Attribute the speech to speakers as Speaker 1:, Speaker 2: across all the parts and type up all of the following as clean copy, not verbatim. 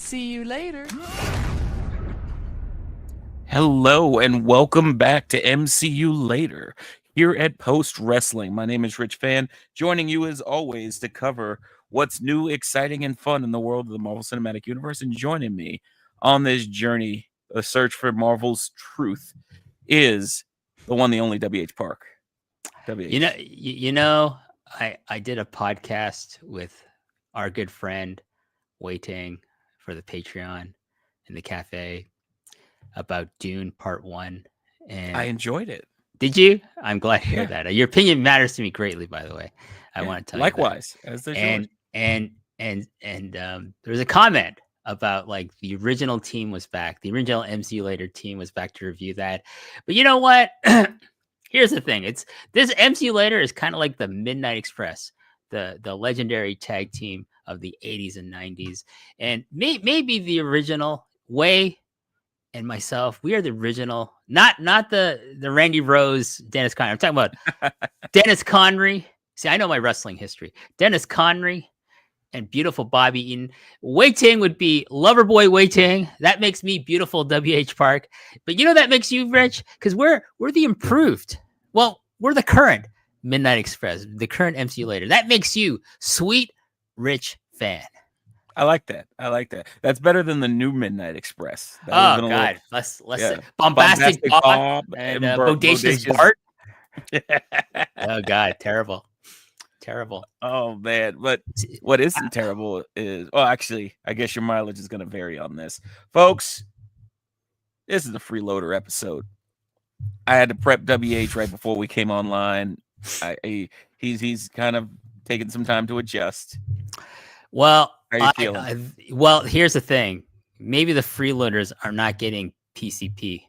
Speaker 1: See you later.
Speaker 2: Hello and welcome back to MCU Later here at Post Wrestling. My name is Rich Fann, joining you as always to cover what's new, exciting, and fun in the world of the Marvel Cinematic Universe. And joining me on this journey, a search for Marvel's truth, is the one, the only WH Park. WH.
Speaker 3: I did a podcast with our good friend waiting for the Patreon in the cafe about Dune Part 1. And
Speaker 2: I enjoyed it.
Speaker 3: Did you? I'm glad to hear that. Your opinion matters to me greatly, by the way. I want to tell
Speaker 2: likewise,
Speaker 3: you that.
Speaker 2: As does
Speaker 3: and,
Speaker 2: yours.
Speaker 3: and there was a comment about like the original team was back. The original MCU Later team was back to review that. But you know what? Here's the thing. This MCU Later is kind of like the Midnight Express, the legendary tag team of the 80s and 90s. And maybe the original Way and myself, we are the original, not the Randy Rose, Dennis Connery. I'm talking about Dennis Connery. See, I know my wrestling history. Dennis Connery and beautiful Bobby Eaton. Wei Ting would be Loverboy Wei Ting. That makes me beautiful WH Park. But you know that makes you Rich? Because we're the improved. Well, we're the current Midnight Express, the current MCU Later. That makes you sweet, Rich Fann.
Speaker 2: I like that. That's better than the new Midnight Express.
Speaker 3: That God, let's bombastic Bob and bodacious Bart. Oh God, terrible.
Speaker 2: Oh man, but what isn't terrible is, well, actually, I guess your mileage is going to vary on this, folks. This is the freeloader episode. I had to prep WH right before we came online. He's kind of taking some time to adjust.
Speaker 3: Well,
Speaker 2: how are you feeling?
Speaker 3: Well, here's the thing. Maybe the freeloaders are not getting PCP.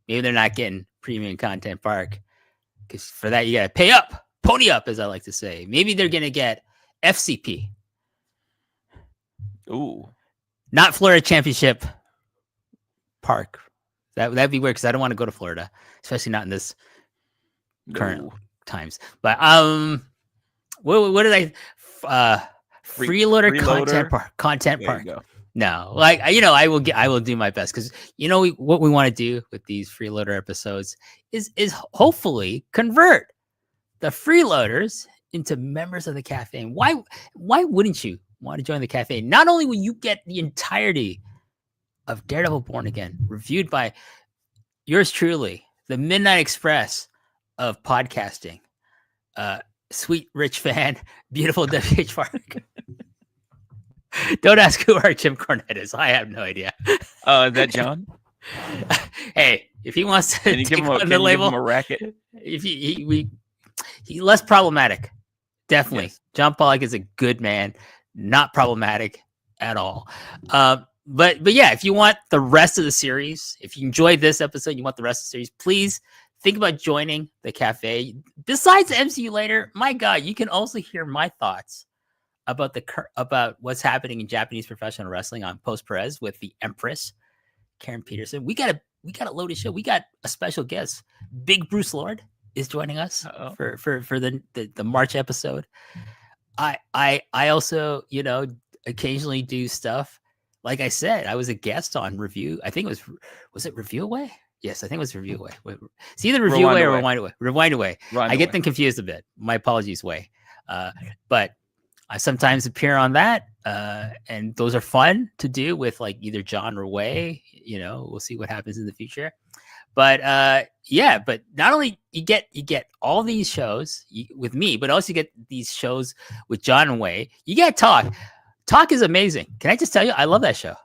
Speaker 3: Maybe they're not getting Premium Content Park. Because for that, you got to pay up. Pony up, as I like to say. Maybe they're going to get FCP.
Speaker 2: Ooh.
Speaker 3: Not Florida Championship Park. That'd be weird because I don't want to go to Florida, especially not in this current times. But what did I freeloader content park? No, like I will do my best because what we want to do with these freeloader episodes is hopefully convert the freeloaders into members of the cafe. And why wouldn't you want to join the cafe? Not only will you get the entirety of Daredevil Born Again, reviewed by yours truly, the Midnight Express of podcasting, sweet Rich Fann, beautiful WH Park. Don't ask who our Jim Cornette is. I have no idea.
Speaker 2: Is that John?
Speaker 3: Hey, if he wants to
Speaker 2: take on the label, give him a racket.
Speaker 3: If he less problematic, definitely. Yes. John Pollock is a good man, not problematic at all. But yeah, if you want the rest of the series, if you enjoyed this episode, you want the rest of the series, please think about joining the cafe. Besides the MCU Later, my God, you can also hear my thoughts about what's happening in Japanese professional wrestling on Post Perez with the Empress, Karen Peterson. We got a loaded show. We got a special guest. Big Bruce Lord is joining us for the March episode. I also, occasionally do stuff. Like I said, I was a guest on Review. I think it was it Review Away? Yes, I think it was Review Away. It's either Review Away or Rewind Away. I get them confused a bit. My apologies, Way. But I sometimes appear on that, and those are fun to do with like either John or Way. We'll see what happens in the future. But but not only you get all these shows with me, but also you get these shows with John and Way. You get Talk. Talk is amazing. Can I just tell you, I love that show.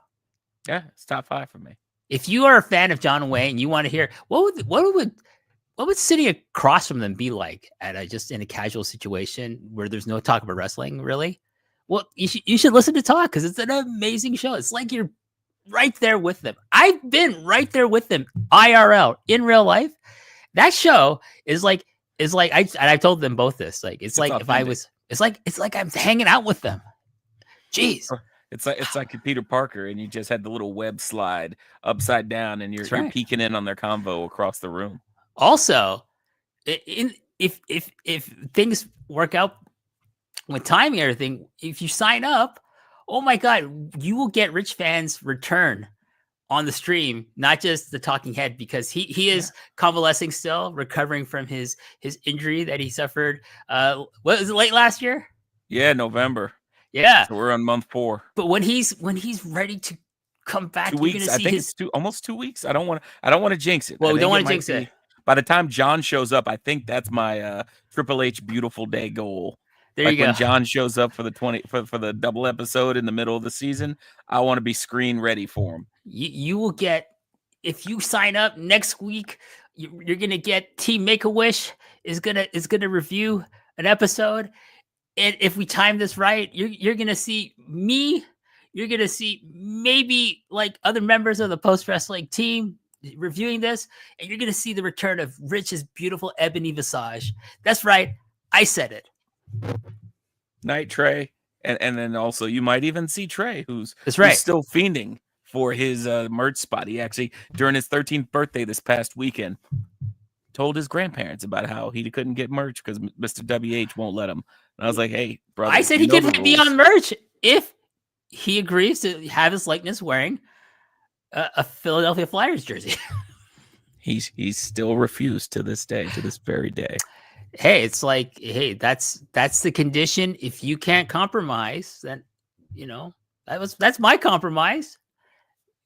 Speaker 2: Yeah, it's top 5 for me.
Speaker 3: If you are a fan of John and Way and you want to hear what would sitting across from them be like just in a casual situation where there's no talk about wrestling, really? Well, you should listen to Talk because it's an amazing show. It's like you're right there with them. I've been right there with them IRL in real life. That show is like I've told them both this. Like it's like authentic. If I was, it's like I'm hanging out with them. Jeez.
Speaker 2: It's like Peter Parker, and you just had the little web slide upside down, and you're peeking in on their convo across the room.
Speaker 3: Also, if things work out with timing and everything, if you sign up, Oh my God, you will get Rich Fann's return on the stream, not just the talking head, because he is convalescing still, recovering from his injury that he suffered. What was it, late last year?
Speaker 2: Yeah, November.
Speaker 3: Yeah.
Speaker 2: So we're on month 4.
Speaker 3: But when he's ready to come back,
Speaker 2: 2
Speaker 3: you're
Speaker 2: weeks.
Speaker 3: gonna
Speaker 2: I
Speaker 3: see
Speaker 2: think
Speaker 3: his.
Speaker 2: it's almost 2 weeks. I don't want to jinx it.
Speaker 3: Well,
Speaker 2: I
Speaker 3: we don't
Speaker 2: think
Speaker 3: want
Speaker 2: it
Speaker 3: to
Speaker 2: might
Speaker 3: jinx it.
Speaker 2: be by the time John shows up. I think that's my Triple H beautiful day goal.
Speaker 3: There
Speaker 2: Like
Speaker 3: you
Speaker 2: when
Speaker 3: go.
Speaker 2: John shows up for the for the double episode in the middle of the season, I want to be screen ready for him.
Speaker 3: You will get, if you sign up next week, you're gonna get Team Make a Wish is gonna review an episode, and if we time this right, you're gonna see me. You're gonna see maybe like other members of the Post Wrestling team reviewing this, and you're gonna see the return of Rich's beautiful ebony visage. That's right, I said it.
Speaker 2: Night Trey, and then also you might even see Trey, who's still fiending for his merch spot. He actually, during his 13th birthday this past weekend, told his grandparents about how he couldn't get merch because Mr. WH won't let him. And I was like, hey, brother,
Speaker 3: I said he could be on merch if he agrees to have his likeness wearing a Philadelphia Flyers jersey.
Speaker 2: He's still refused to this day, to this very day.
Speaker 3: Hey, it's like, hey, that's the condition. If you can't compromise, then that's my compromise.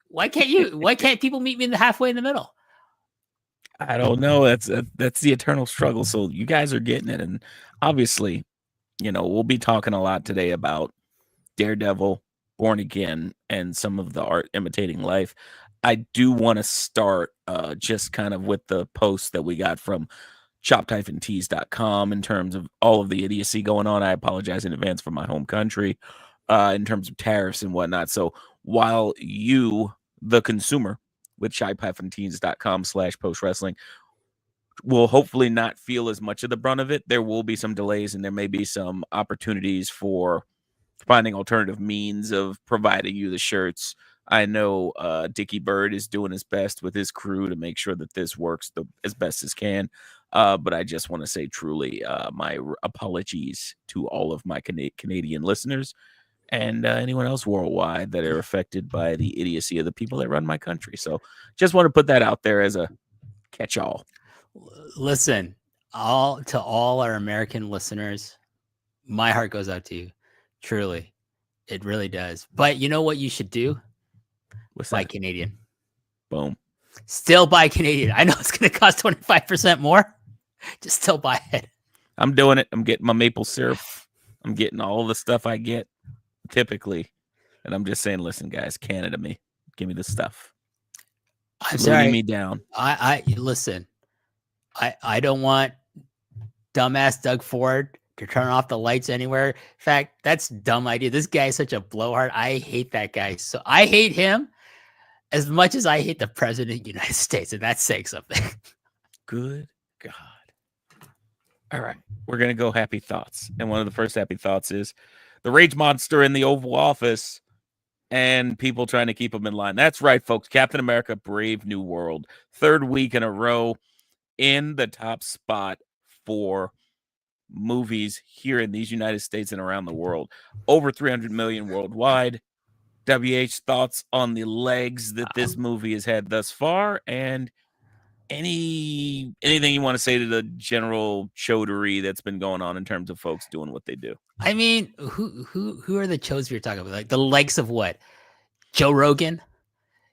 Speaker 3: Why can't you? Why can't people meet me in the halfway in the middle?
Speaker 2: I don't know. That's the eternal struggle. So you guys are getting it, and obviously, we'll be talking a lot today about Daredevil, Born Again, and some of the art imitating life. I do want to start just kind of with the post that we got from chopped-tees.com in terms of all of the idiocy going on. I apologize in advance for my home country in terms of tariffs and whatnot. So while you, the consumer, with chopped-tees.com/post wrestling will hopefully not feel as much of the brunt of it, there will be some delays and there may be some opportunities for finding alternative means of providing you the shirts. I know Dickie Bird is doing his best with his crew to make sure that this works as best as can. But I just want to say truly my apologies to all of my Canadian listeners and anyone else worldwide that are affected by the idiocy of the people that run my country. So just want to put that out there as a catch-all.
Speaker 3: Listen, all our American listeners, my heart goes out to you. Truly. It really does. But you know what you should do? Buy Canadian.
Speaker 2: Boom.
Speaker 3: Still buy Canadian. I know it's going to cost 25% more. Just still buy it.
Speaker 2: I'm doing it. I'm getting my maple syrup. I'm getting all the stuff I get typically. And I'm just saying, listen, guys, Canada me. Give me the stuff.
Speaker 3: I'm sorry.
Speaker 2: Me down.
Speaker 3: I listen. I don't want dumbass Doug Ford to turn off the lights anywhere. In fact, that's a dumb idea. This guy is such a blowhard. I hate that guy. So I hate him as much as I hate the president of the United States, and that's saying something.
Speaker 2: Good God. All right. We're going to go happy thoughts. And one of the first happy thoughts is the rage monster in the Oval Office and people trying to keep him in line. That's right, folks. Captain America, Brave New World. 3rd week in a row in the top spot for movies here in these United States and around the world. Over 300 million worldwide. WH, thoughts on the legs that this movie has had thus far, and anything you want to say to the general chodery that's been going on in terms of folks doing what they do?
Speaker 3: I mean, who are the chodes you're talking about? Like the likes of what? Joe Rogan,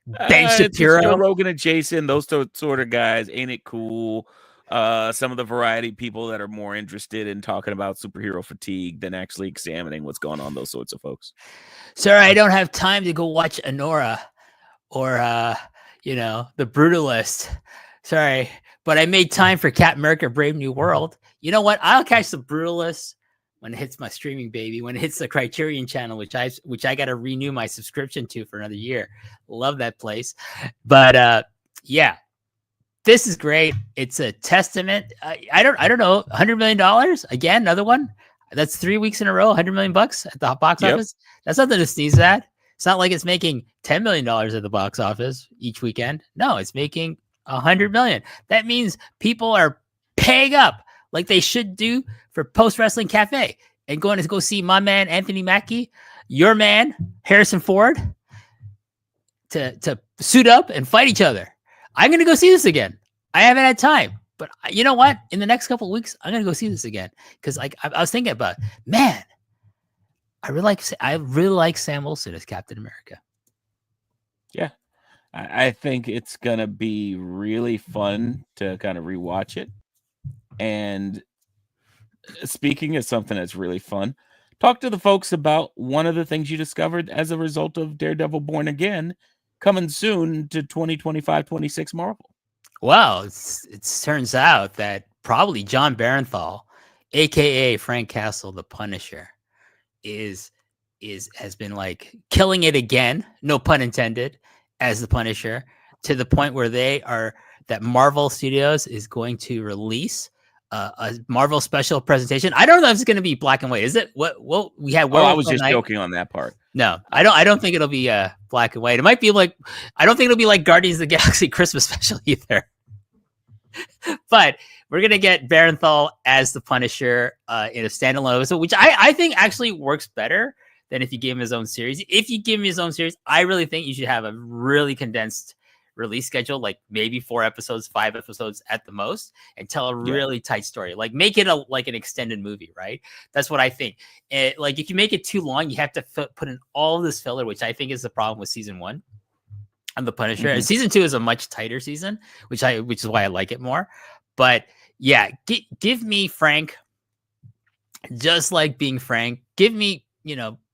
Speaker 3: Ben Shapiro,
Speaker 2: Joe Rogan adjacent, those sort of guys. Ain't it cool? Some of the variety people that are more interested in talking about superhero fatigue than actually examining what's going on. Those sorts of folks.
Speaker 3: Sir, I don't have time to go watch Anora or The Brutalist. Sorry, but I made time for Captain America: Brave New World. You know what? I'll catch The Brutalist when it hits my streaming baby, when it hits the Criterion channel, which I got to renew my subscription to for another year. Love that place. But yeah, this is great. It's a testament. I don't know, $100 million again, another one. That's 3 weeks in a row, $100 million at the box office. That's nothing to sneeze at. It's not like it's making $10 million at the box office each weekend. No, it's making $100 million. That means people are paying up like they should do for Post Wrestling Cafe and going to go see my man Anthony Mackie your man, Harrison Ford, to suit up and fight each other. I'm going to go see this again. I haven't had time, but you know what? In the next couple of weeks, I'm going to go see this again. Cause like I was thinking about, man, I really like Sam Wilson as Captain America.
Speaker 2: Yeah. I think it's going to be really fun to kind of rewatch it. And speaking of something that's really fun, talk to the folks about one of the things you discovered as a result of Daredevil Born Again coming soon to 2025-26 Marvel.
Speaker 3: Well, it turns out that probably John Barenthal, aka Frank Castle, the Punisher, has been like killing it again, no pun intended, as the Punisher, to the point where that Marvel Studios is going to release a Marvel special presentation. I don't know if it's going to be black and white. Is it? What we had?
Speaker 2: I was just joking on that part.
Speaker 3: No, I don't think it'll be black and white. It might be like, I don't think it'll be like Guardians of the Galaxy Christmas special either. But we're gonna get Barenthal as the Punisher in a standalone episode, which I think actually works better than if you give him his own series. If you give him his own series, I really think you should have a really condensed release schedule, like maybe 4 episodes, 5 episodes at the most, and tell a really tight story. Like make it like an extended movie, right? That's what I think. Like if you make it too long, you have to put in all of this filler, which I think is the problem with season 1 of the Punisher. And season 2 is a much tighter season, which is why I like it more. But yeah, give me Frank, just like being Frank. Give me,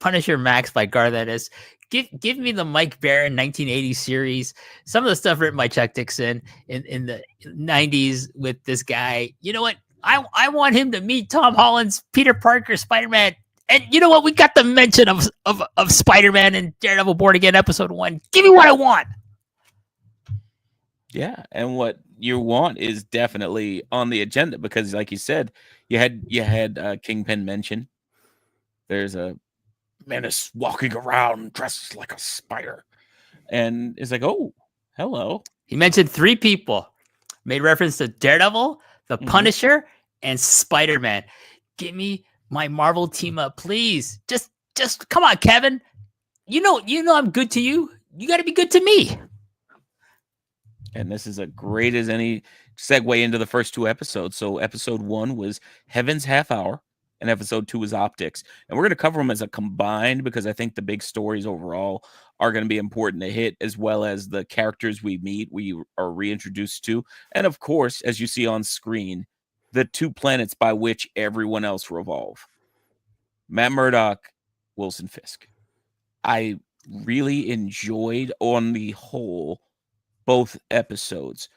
Speaker 3: Punisher Max by Garth Ennis. Give me the Mike Baron 1980 series. Some of the stuff written by Chuck Dixon in the 90s with this guy. You know what? I want him to meet Tom Holland's Peter Parker Spider-Man. And you know what? We got the mention of Spider-Man and Daredevil Born Again episode 1. Give me what I want.
Speaker 2: Yeah, and what you want is definitely on the agenda because, like you said, you had Kingpin mention. There's a menace walking around dressed like a spider, and it's like, oh, hello.
Speaker 3: He mentioned 3 people, made reference to Daredevil, the Punisher, and Spider-Man. Give me my Marvel team up, please. Just come on, Kevin. You know I'm good to you. You got to be good to me.
Speaker 2: And this is as great as any segue into the first 2 episodes. So episode 1 was Heaven's Half Hour, and episode 2 is Optics. And we're going to cover them as a combined because I think the big stories overall are going to be important to hit, as well as the characters we meet, we are reintroduced to. And of course, as you see on screen, the 2 planets by which everyone else revolve. Matt Murdock, Wilson Fisk. I really enjoyed, on the whole, both episodes.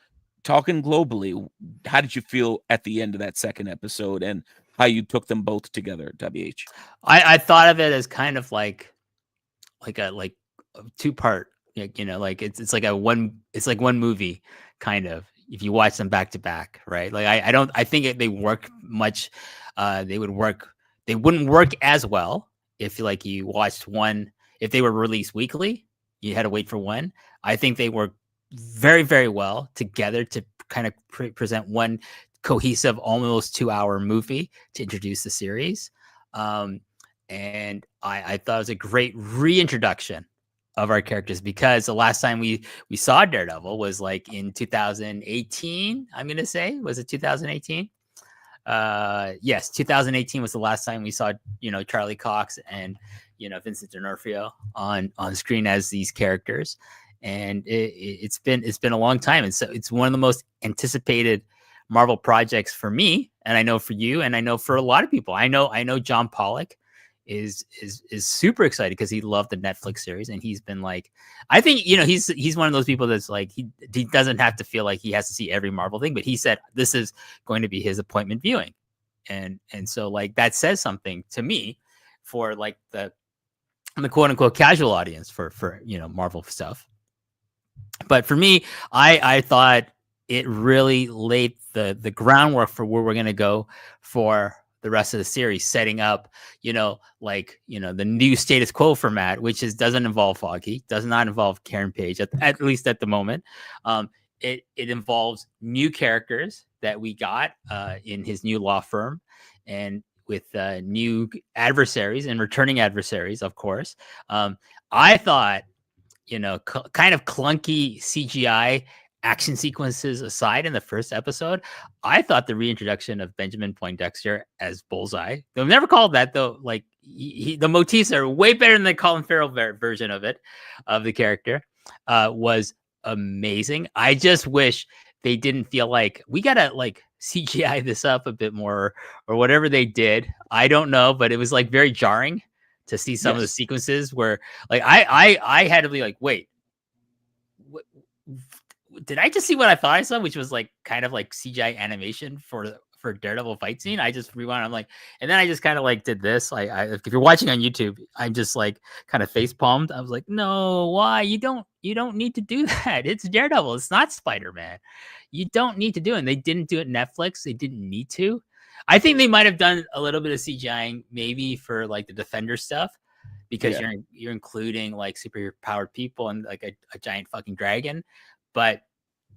Speaker 2: Talking globally, how did you feel at the end of that second episode and how you took them both together, WH?
Speaker 3: I thought of it as kind of like a 2-part, like it's like one movie kind of, if you watch them back to back, right? Like I think they work much. They wouldn't work as well if like you watched one, if they were released weekly, you had to wait for one. I think they work very, very well together to kind of present one cohesive, almost 2-hour movie to introduce the series. And I thought it was a great reintroduction of our characters, because the last time we saw Daredevil was like in 2018. I'm going to say, was it 2018? Yes, 2018 was the last time we saw, Charlie Cox and, Vincent D'Onofrio on screen as these characters. And it's been a long time. And so it's one of the most anticipated Marvel projects for me. And I know for you, and I know for a lot of people. I know John Pollock is super excited because he loved the Netflix series, and he's been like, I think, he's one of those people that's like, he doesn't have to feel like he has to see every Marvel thing, but he said this is going to be his appointment viewing. And so like that says something to me for like the quote unquote casual audience for Marvel stuff. But for me, I thought it really laid the groundwork for where we're going to go for the rest of the series, setting up, the new status quo format, which doesn't involve Foggy, does not involve Karen Page, at least at the moment. It involves new characters that we got in his new law firm. And new adversaries and returning adversaries, of course. I thought, kind of clunky CGI action sequences aside in the first episode, I thought the reintroduction of Benjamin Poindexter as Bullseye, they've never called that though. Like the motifs are way better than the Colin Farrell version of the character, was amazing. I just wish they didn't feel like we gotta like CGI this up a bit more or whatever they did. I don't know, but it was like very jarring to see some of the sequences where like I had to be like, wait, did I just see what I thought I saw, which was like kind of like CGI animation for Daredevil fight scene? I just rewound. I'm like, and then I just kind of like did this. If you're watching on YouTube, I'm just like kind of face palmed. I was like, no, why? You don't need to do that. It's Daredevil. It's not Spider-Man. You don't need to do it. And they didn't do it Netflix. They didn't need to. I think they might have done a little bit of CGIing maybe for like the Defender stuff, because you're including like super powered people and like a giant fucking dragon. But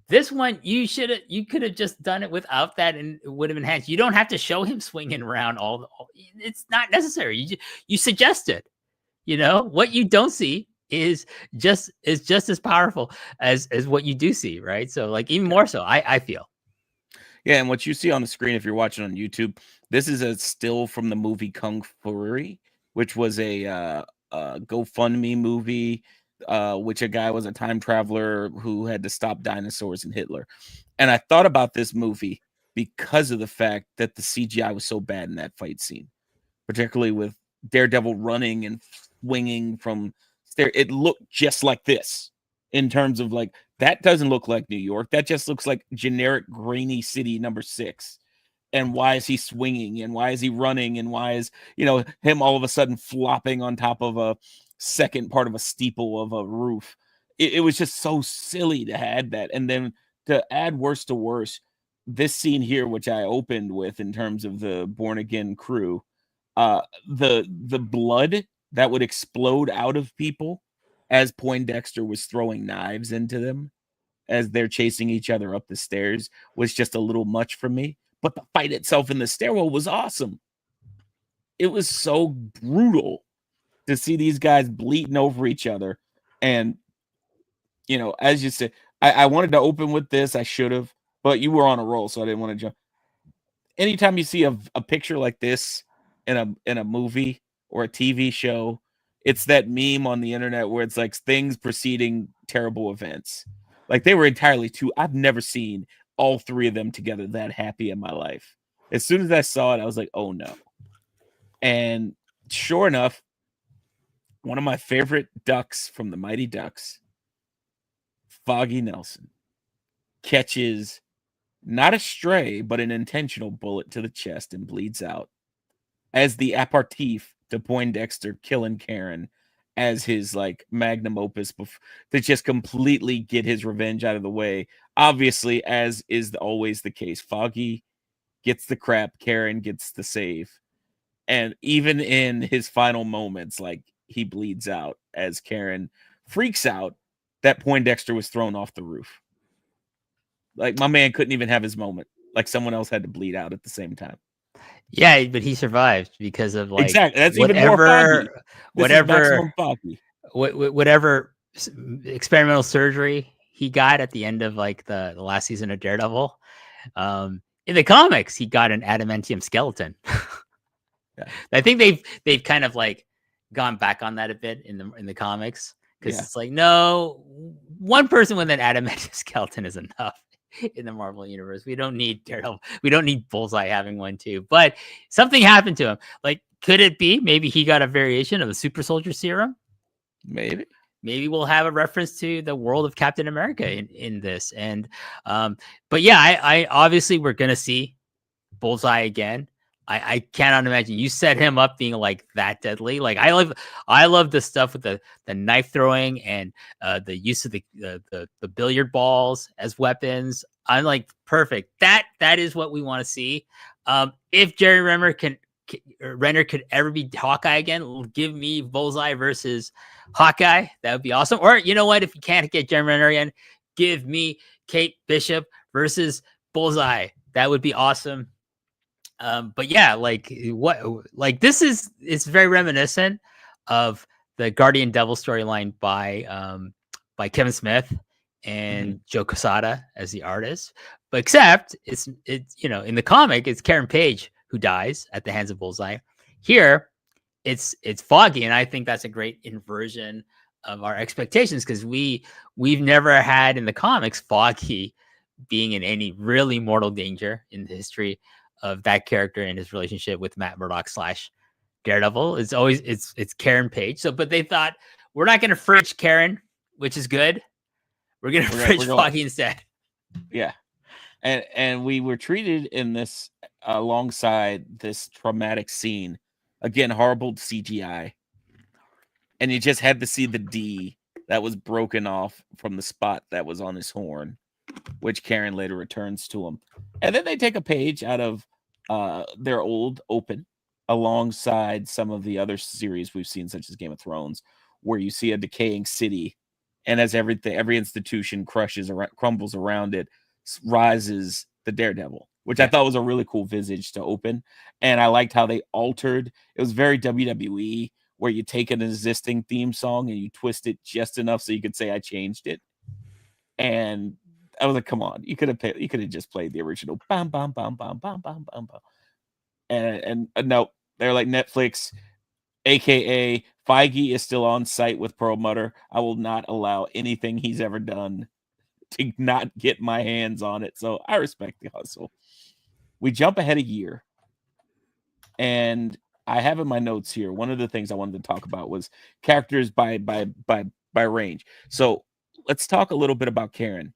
Speaker 3: this one, you could have just done it without that, and it would have enhanced. You don't have to show him swinging around it's not necessary. You suggest it. What you don't see is just as powerful as what you do see, right? So like even more so, I feel.
Speaker 2: Yeah, and what you see on the screen, if you're watching on YouTube, this is a still from the movie Kung Fury, which was a GoFundMe movie, which a guy was a time traveler who had to stop dinosaurs and Hitler. And I thought about this movie because of the fact that the CGI was so bad in that fight scene, particularly with Daredevil running and swinging from there. It looked just like this in terms of like, that doesn't look like New York. That just looks like generic grainy city number 6. And why is he swinging? And why is he running? And why is, him all of a sudden flopping on top of a second part of a steeple of a roof? It was just so silly to add that. And then to add worse to worse, this scene here, which I opened with in terms of the Born Again crew, the blood that would explode out of people as Poindexter was throwing knives into them as they're chasing each other up the stairs was just a little much for me. But the fight itself in the stairwell was awesome. It was so brutal to see these guys bleeding over each other. And, as you said, I wanted to open with this. I should have, but you were on a roll, so I didn't want to jump. Anytime you see a picture like this in a movie or a TV show, it's that meme on the internet where it's like things preceding terrible events. Like they were entirely I've never seen all 3 of them together that happy in my life. As soon as I saw it, I was like, oh no. And sure enough, one of my favorite ducks from the Mighty Ducks, Foggy Nelson, catches not a stray, but an intentional bullet to the chest and bleeds out as the aperitif to Poindexter killing Karen as his like magnum opus to just completely get his revenge out of the way. Obviously, as is always the case, Foggy gets the crap, Karen gets the save. And even in his final moments, like he bleeds out as Karen freaks out that Poindexter was thrown off the roof. Like my man couldn't even have his moment. Like someone else had to bleed out at the same time.
Speaker 3: Yeah, but he survived because of like
Speaker 2: exactly. That's even more Foggy.
Speaker 3: Whatever experimental surgery he got at the end of like the last season of Daredevil. In the comics, he got an adamantium skeleton. Yeah. I think they've kind of like gone back on that a bit in the comics because it's like, no, one person with an adamantium skeleton is enough in the Marvel universe. We don't need Daredevil. We don't need Bullseye having one too. But something happened to him. Like, could it be maybe he got a variation of a super soldier serum?
Speaker 2: Maybe
Speaker 3: we'll have a reference to the world of Captain America in this. And but yeah, I obviously we're gonna see Bullseye again. I cannot imagine you set him up being like that deadly. Like I love the stuff with the knife throwing and the use of the billiard balls as weapons. I'm like, perfect. That is what we want to see. If Jerry Renner could ever be Hawkeye again, give me Bullseye versus Hawkeye. That would be awesome. Or you know what? If you can't get Jerry Renner again, give me Kate Bishop versus Bullseye. That would be awesome. But yeah, like this is, it's very reminiscent of the Guardian Devil storyline by Kevin Smith and Joe Quesada as the artist. But except it's in the comic it's Karen Page who dies at the hands of Bullseye. Here it's Foggy, and I think that's a great inversion of our expectations, because we've never had in the comics Foggy being in any really mortal danger in the history of that character and his relationship with Matt Murdock / Daredevil. It's always it's Karen Page. So, but they thought, we're not going to fridge Karen, which is good. We're going to fridge Foggy instead.
Speaker 2: Yeah, and we were treated in this alongside this traumatic scene. Again, horrible CGI, and you just had to see the D that was broken off from the spot that was on his horn, which Karen later returns to him. And then they take a page out of their old Open, alongside some of the other series we've seen, such as Game of Thrones, where you see a decaying city, and as every institution crumbles around it, rises the Daredevil, which I thought was a really cool visage to Open. And I liked how they altered. It was very WWE, where you take an existing theme song and you twist it just enough so you could say I changed it. And I was like, come on, you could have just played the original bam bam bam bam bam bam bam bam. And no, they're like, Netflix, aka Feige is still on site with Perlmutter. I will not allow anything he's ever done to not get my hands on it. So I respect the hustle. We jump ahead a year, and I have in my notes here, one of the things I wanted to talk about was characters by range. So let's talk a little bit about Karen.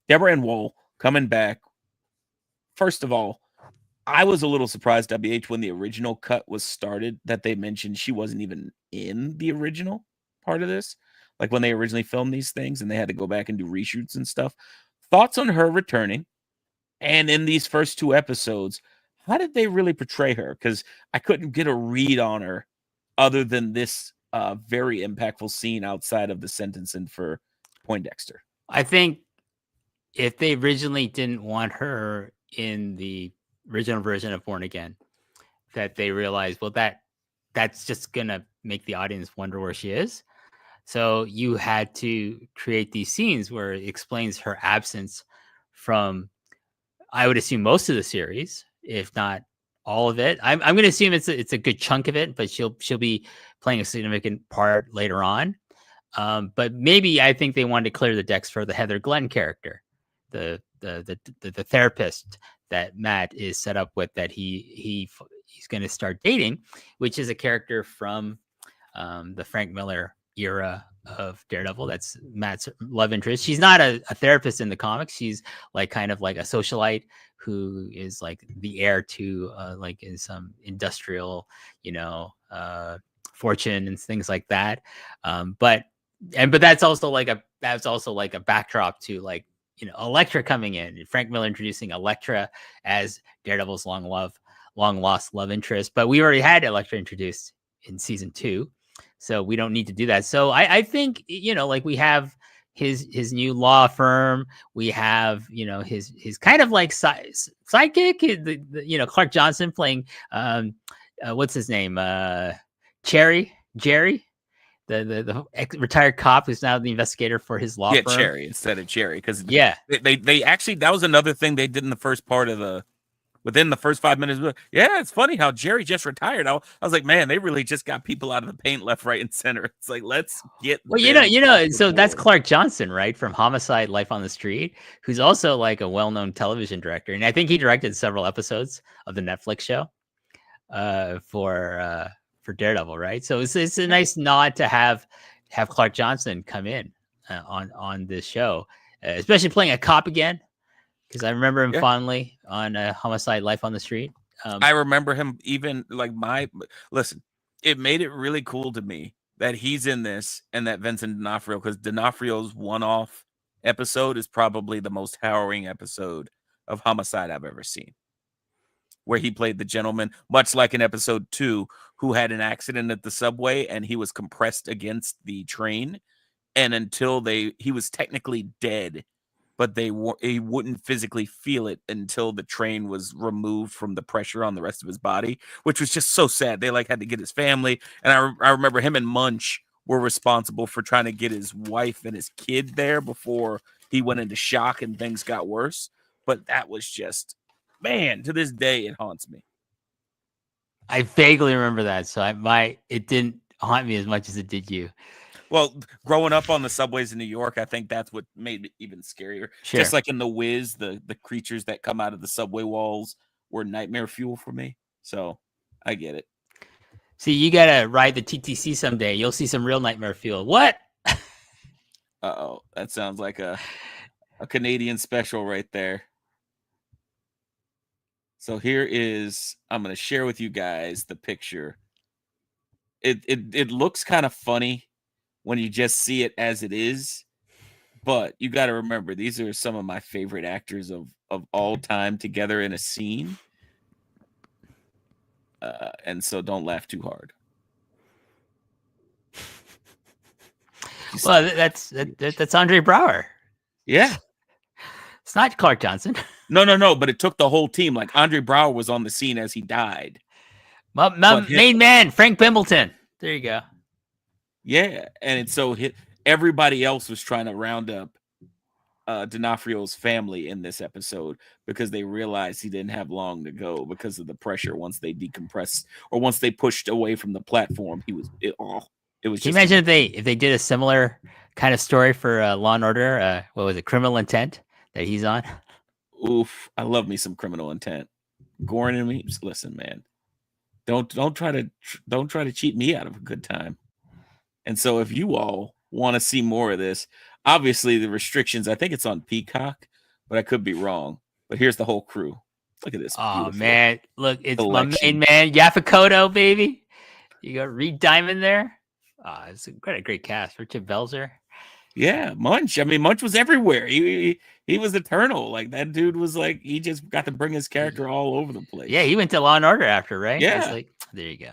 Speaker 2: Deborah Ann Woll coming back. First of all, I was a little surprised, WH, when the original cut was started, that they mentioned she wasn't even in the original part of this. Like when they originally filmed these things and they had to go back and do reshoots and stuff. Thoughts on her returning? And in these first 2 episodes, how did they really portray her? Because I couldn't get a read on her other than this very impactful scene outside of the sentencing for Poindexter.
Speaker 3: I think if they originally didn't want her in the original version of Born Again, that they realized, well, that's just gonna make the audience wonder where she is. So you had to create these scenes where it explains her absence from, I would assume, most of the series, if not all of it. I'm going to assume it's a good chunk of it, but she'll be playing a significant part later on. But maybe I think they wanted to clear the decks for the Heather Glenn character, the therapist that Matt is set up with, that he's going to start dating, which is a character from the Frank Miller era of Daredevil. That's Matt's love interest. She's not a therapist in the comics. She's like kind of like a socialite who is like the heir to like in some industrial, fortune and things like that. But that's also like a backdrop to, like, Elektra coming in, Frank Miller introducing Elektra as Daredevil's long lost love interest. But we already had Elektra introduced in season 2. So we don't need to do that. So I think, like we have his new law firm. We have, his kind of like sidekick, Clark Johnson playing, what's his name? Jerry, the retired cop who's now the investigator for his law firm.
Speaker 2: Cherry instead of Jerry. Because they actually, that was another thing they did in the first part of within the first 5 minutes. Yeah, it's funny how Jerry just retired. I was like, man, they really just got people out of the paint left, right, and center. It's like, let's get.
Speaker 3: Well, so that's Clark Johnson, right, from Homicide: Life on the Street, who's also like a well-known television director, and I think he directed several episodes of the Netflix show for Daredevil, right? So it's a nice nod to have Clark Johnson come in on this show, especially playing a cop again. Because I remember him fondly on Homicide: Life on the Street.
Speaker 2: I remember him even like listen. It made it really cool to me that he's in this and that Vincent D'Onofrio, because D'Onofrio's one-off episode is probably the most harrowing episode of Homicide I've ever seen, where he played the gentleman, much like in episode 2, who had an accident at the subway and he was compressed against the train, and until he was technically dead but he wouldn't physically feel it until the train was removed from the pressure on the rest of his body, which was just so sad. They like had to get his family, and I remember him and Munch were responsible for trying to get his wife and his kid there before he went into shock and things got worse. But that was just, man, to this day it haunts me.
Speaker 3: I vaguely remember that, so it didn't haunt me as much as it did you.
Speaker 2: Well, growing up on the subways in New York, I think that's what made it even scarier.
Speaker 3: Sure.
Speaker 2: Just like in The Wiz, the creatures that come out of the subway walls were nightmare fuel for me. So I get it.
Speaker 3: See, you gotta ride the TTC someday. You'll see some real nightmare fuel. What?
Speaker 2: Uh-oh, that sounds like a Canadian special right there. So here is, I'm going to share with you guys the picture. It looks kind of funny when you just see it as it is, but you got to remember, these are some of my favorite actors of all time together in a scene. And so don't laugh too hard.
Speaker 3: Well, that's Andre Braugher.
Speaker 2: Yeah.
Speaker 3: It's not Clark Johnson.
Speaker 2: No, but it took the whole team. Like Andre Braugher was on the scene as he died.
Speaker 3: My main man, Frank Pimbleton. There you go.
Speaker 2: Yeah, and so everybody else was trying to round up D'Onofrio's family in this episode because they realized he didn't have long to go because of the pressure once they decompressed or once they pushed away from the platform. It was. Can
Speaker 3: you imagine if they did a similar kind of story for Law and Order? What was it, Criminal Intent that he's on?
Speaker 2: Oof, I love me some Criminal Intent. Gorin and me. Listen, man, don't try to cheat me out of a good time. And so if you all want to see more of this, obviously the restrictions, I think it's on Peacock, but I could be wrong. But here's the whole crew. Look at this.
Speaker 3: Oh, man. Look, it's my main man, Yaphet, baby. You got Reed Diamond there. It's quite a great cast. Richard Belzer.
Speaker 2: Yeah, Munch. I mean, Munch was everywhere. He was eternal. Like, that dude was like, he just got to bring his character all over the place.
Speaker 3: Yeah, he went to Law and Order after, right?
Speaker 2: Yeah.
Speaker 3: Like, there you go.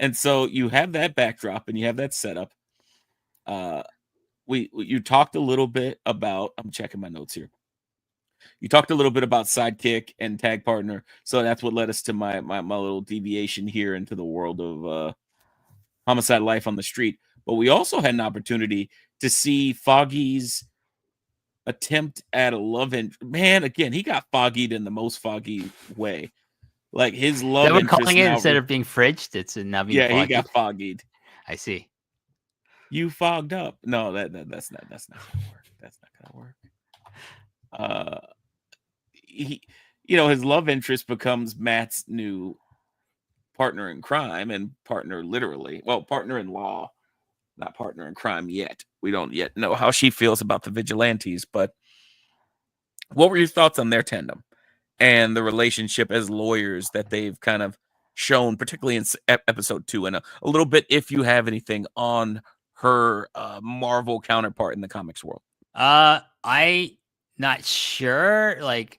Speaker 2: And so you have that backdrop and you have that setup. You talked a little bit about, I'm checking my notes here. You talked a little bit about sidekick and tag partner. So that's what led us to my little deviation here into the world of homicide life on the street. But we also had an opportunity to see Foggy's attempt at a love interest. Man, again, he got foggied in the most foggy way. Like his love
Speaker 3: interest.
Speaker 2: They were
Speaker 3: calling it instead of being fridged. It's now being foggied.
Speaker 2: He got foggied.
Speaker 3: I see.
Speaker 2: You fogged up. No, that's not gonna work. That's not gonna work. He, his love interest becomes Matt's new partner in crime and partner literally. Well, partner in law, not partner in crime yet. We don't yet know how she feels about the vigilantes, but what were your thoughts on their tandem and the relationship as lawyers that they've kind of shown, particularly in episode 2, and a little bit, if you have anything on her Marvel counterpart in the comics world?
Speaker 3: I not sure, like,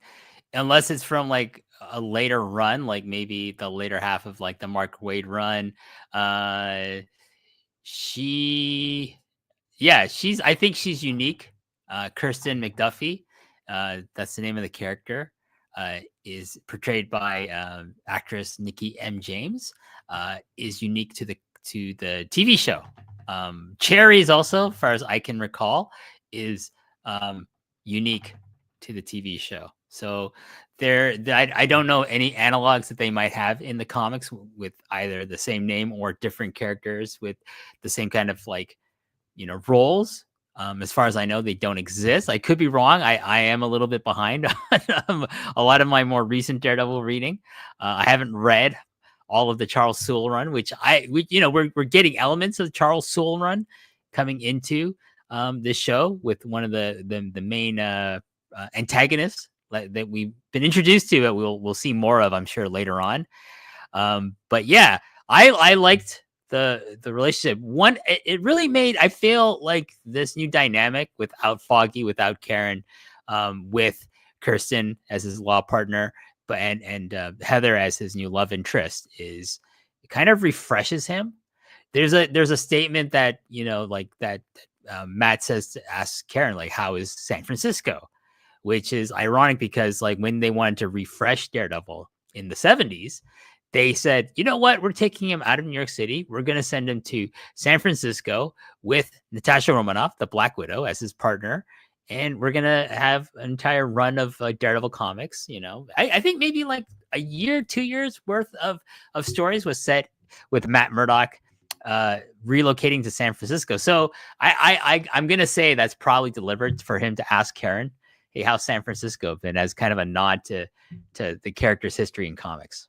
Speaker 3: unless it's from like a later run, like maybe the later half of like the Mark Waid run. I think she's unique. Kirsten McDuffie, that's the name of the character, is portrayed by actress Nikki M. James, is unique to the TV show. Cherry is also, as far as I can recall, is unique to the TV show. So I don't know any analogs that they might have in the comics with either the same name or different characters with the same kind of like, roles. As far as I know, they don't exist. I could be wrong. I am a little bit behind on a lot of my more recent Daredevil reading. I haven't read all of the Charles Soule run, which we're getting elements of the Charles Soule run coming into this show with one of the main antagonists that we've been introduced to. That we'll see more of, I'm sure, later on. But yeah, I liked the relationship. It really made, I feel like, this new dynamic without Foggy, without Karen, with Kirsten as his law partner, but and Heather as his new love interest, it kind of refreshes him. There's a statement that like that Matt asks Karen, like, how is San Francisco? Which is ironic because, like, when they wanted to refresh Daredevil in the 70s, they said, you know what? We're taking him out of New York City. We're going to send him to San Francisco with Natasha Romanoff, the Black Widow, as his partner. And we're going to have an entire run of Daredevil comics. I think maybe like a year, 2 years worth of stories was set with Matt Murdock relocating to San Francisco. So I'm going to say that's probably delivered for him to ask Karen, hey, how's San Francisco been, as kind of a nod to the character's history in comics.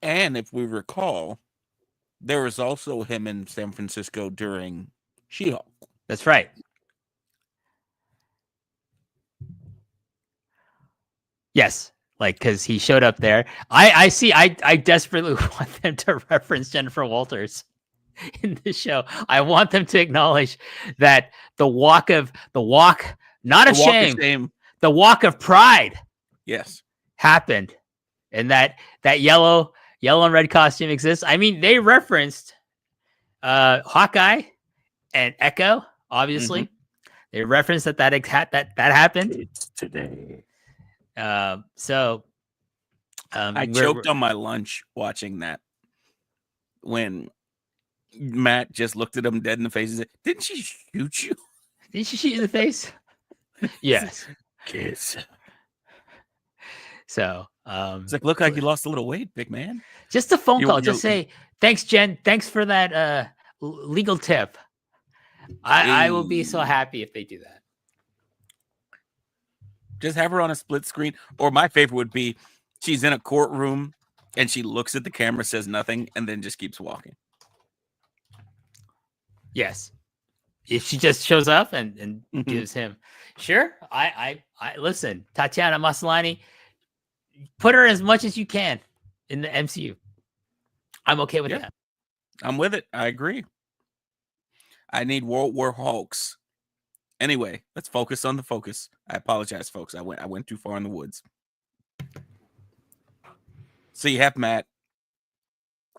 Speaker 2: And if we recall, there was also him in San Francisco during She-Hulk.
Speaker 3: That's right. Yes, like, because he showed up there. I desperately want them to reference Jennifer Walters in the show. I want them to acknowledge that the walk, not of shame, the walk of pride,
Speaker 2: yes,
Speaker 3: happened, and that yellow and red costume exists. I mean, they referenced Hawkeye and Echo. Obviously, they referenced that happened.
Speaker 2: It's today.
Speaker 3: I
Speaker 2: choked on my lunch watching that when Matt just looked at him dead in the face and said, "Didn't she shoot you?
Speaker 3: Did she shoot you in the face?" Yes.
Speaker 2: Kiss.
Speaker 3: So
Speaker 2: it's like, look like you lost a little weight, big man.
Speaker 3: Just a phone call. Just say, thanks, Jen. Thanks for that legal tip. I will be so happy if they do that.
Speaker 2: Just have her on a split screen. Or my favorite would be she's in a courtroom and she looks at the camera, says nothing, and then just keeps walking.
Speaker 3: Yes. If she just shows up and gives him, sure. I listen, Tatiana Maslany, put her as much as you can in the MCU. I'm okay with that.
Speaker 2: I'm with it. I agree. I need World War Hulks. Anyway, let's focus on the focus. I apologize, folks. I went too far in the woods. So you have Matt.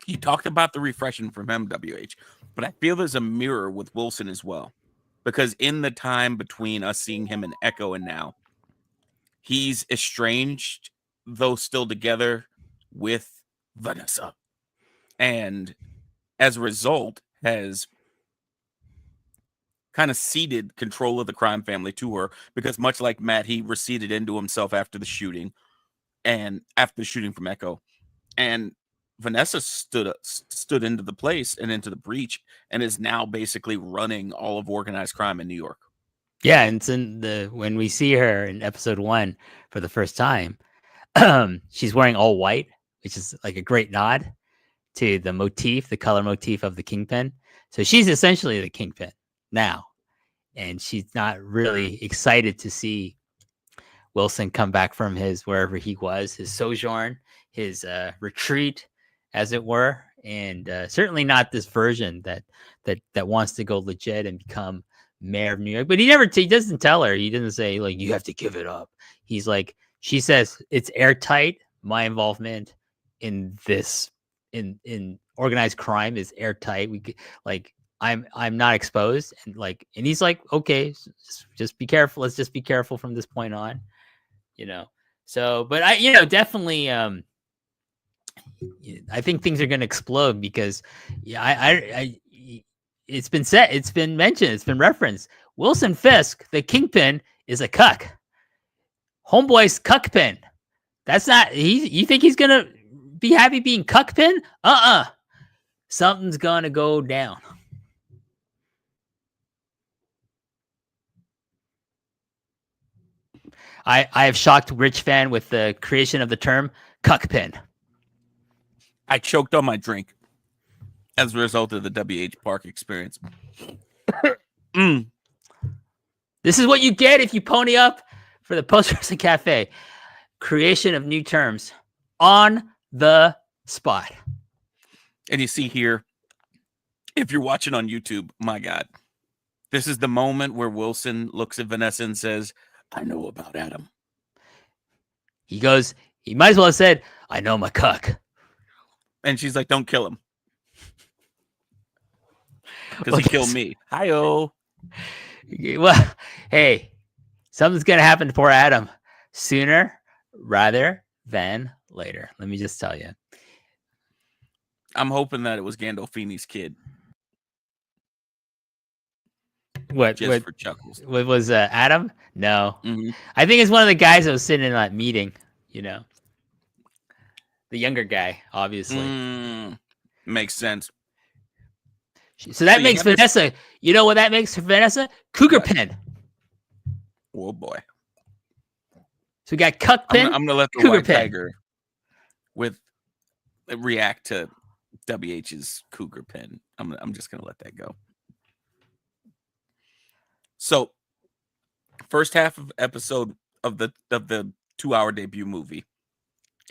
Speaker 2: You talked about the refreshing from MWH, but I feel there's a mirror with Wilson as well. Because in the time between us seeing him in Echo and now, he's estranged, though still together, with Vanessa. And as a result, has kind of ceded control of the crime family to her, because much like Matt, he receded into himself after the shooting from Echo. And Vanessa stood into the place and into the breach and is now basically running all of organized crime in New York.
Speaker 3: Yeah, and it's when we see her in episode 1 for the first time, she's wearing all white, which is like a great nod to the color motif of the Kingpin. So she's essentially the Kingpin now, and she's not really excited to see Wilson come back from wherever he was, his sojourn, his retreat, as it were, and certainly not this version that wants to go legit and become mayor of New York. But he doesn't tell her. He doesn't say, like, you have to give it up. He's like, she says, it's airtight. My involvement in this in organized crime is airtight. I'm not exposed, and he's like, okay, just be careful. Let's just be careful from this point on, So, but I definitely, I think things are going to explode because, it's been said, it's been mentioned, it's been referenced. Wilson Fisk, the Kingpin, is a cuck. Homeboy's cuckpin. That's not. You think he's gonna be happy being cuckpin? Something's gonna go down. I have shocked Rich Fann with the creation of the term cuckpin.
Speaker 2: I choked on my drink as a result of the WH Park experience.
Speaker 3: This is what you get if you pony up for the Post Wrestling Cafe. Creation of new terms on the spot.
Speaker 2: And you see here, if you're watching on YouTube, my God, this is the moment where Wilson looks at Vanessa and says, I know about Adam.
Speaker 3: He might as well have said, I know my cuck.
Speaker 2: And she's like, don't kill him. because he killed me. Hi-oh.
Speaker 3: Well, hey, something's gonna happen to poor Adam sooner rather than later. Let me just tell you.
Speaker 2: I'm hoping that it was Gandolfini's kid.
Speaker 3: What
Speaker 2: for chuckles.
Speaker 3: What was Adam? No,
Speaker 2: Mm-hmm.
Speaker 3: I think it's one of the guys that was sitting in that meeting. You know, the younger guy, obviously.
Speaker 2: Makes sense.
Speaker 3: So that makes Vanessa. You know what that makes for Vanessa? Cougar pin.
Speaker 2: Oh boy.
Speaker 3: So we got cuck pin.
Speaker 2: I'm gonna let the White Tiger react to WH's cougar pin. I'm just gonna let that go. So, first half of episode of the 2-hour debut movie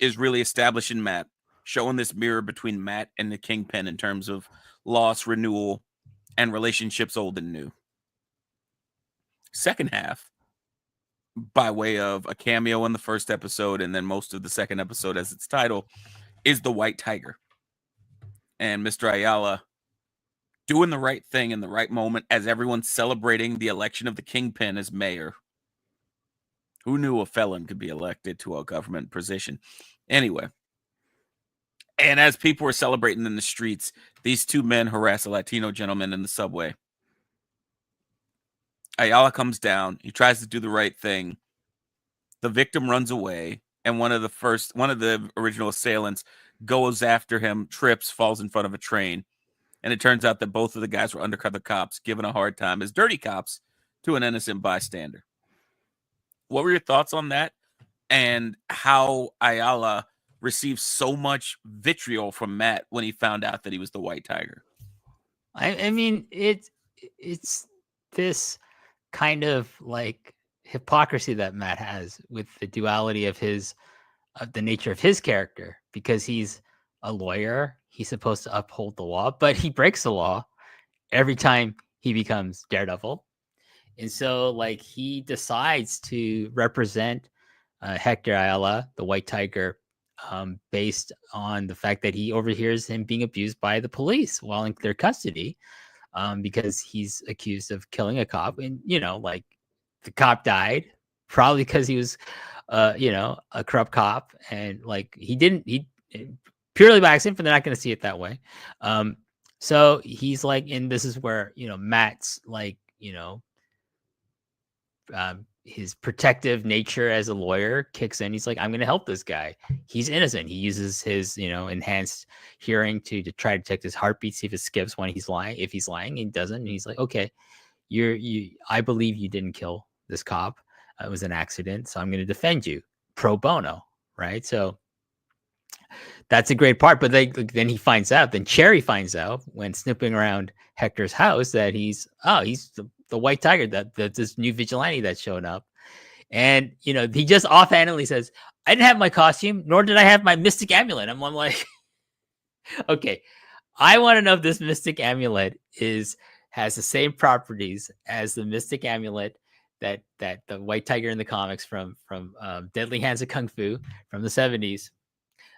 Speaker 2: is really establishing Matt, showing this mirror between Matt and the Kingpin in terms of loss, renewal, and relationships old and new. Second half, by way of a cameo in the first episode and then most of the second episode as its title, is the White Tiger. And Mr. Ayala doing the right thing in the right moment as everyone's celebrating the election of the Kingpin as mayor. Who knew a felon could be elected to a government position? Anyway. And as people were celebrating in the streets, these two men harass a Latino gentleman in the subway. Ayala comes down. He tries to do the right thing. The victim runs away. And one of the original assailants goes after him, trips, falls in front of a train. And it turns out that both of the guys were undercover cops, giving a hard time as dirty cops to an innocent bystander. What were your thoughts on that? And how Ayala received so much vitriol from Matt when he found out that he was the White Tiger?
Speaker 3: I mean, it's this kind of like hypocrisy that Matt has with the duality of the nature of his character, because he's a lawyer. He's supposed to uphold the law, but he breaks the law every time he becomes Daredevil. And so like he decides to represent Hector Ayala, the White Tiger, based on the fact that he overhears him being abused by the police while in their custody, because he's accused of killing a cop. And, you know, like the cop died probably because he was, a corrupt cop. And like he purely by accident, but they're not going to see it that way. So he's like, and this is where, Matt's like, his protective nature as a lawyer kicks in. He's like, I'm going to help this guy. He's innocent. He uses his, enhanced hearing to try to detect his heartbeat, see if it skips when he's lying. If he's lying, he doesn't. And he's like, okay, I believe you didn't kill this cop. It was an accident. So I'm going to defend you pro bono. Right. So that's a great part. But then he finds out, then Cherry finds out when snooping around Hector's house that he's the White Tiger, that this new vigilante that showed up. And, he just offhandedly says, I didn't have my costume, nor did I have my mystic amulet. I'm like, okay, I want to know if this mystic amulet has the same properties as the mystic amulet that the White Tiger in the comics from Deadly Hands of Kung Fu from the 70s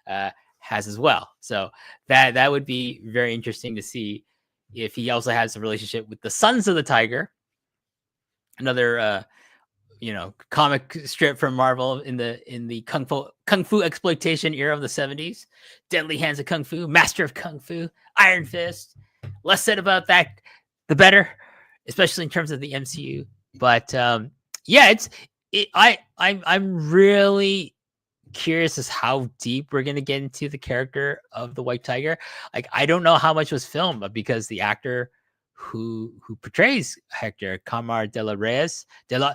Speaker 3: has as well. So that would be very interesting to see if he also has a relationship with the Sons of the Tiger, another comic strip from Marvel in the kung fu exploitation era of the 70s. Deadly Hands of Kung Fu, Master of Kung Fu, Iron Fist. Less said about that, the better, especially in terms of the MCU. But I'm really curious as how deep we're going to get into the character of the White Tiger. Like, I don't know how much was filmed, but because the actor who portrays Hector, Camar de los Reyes, I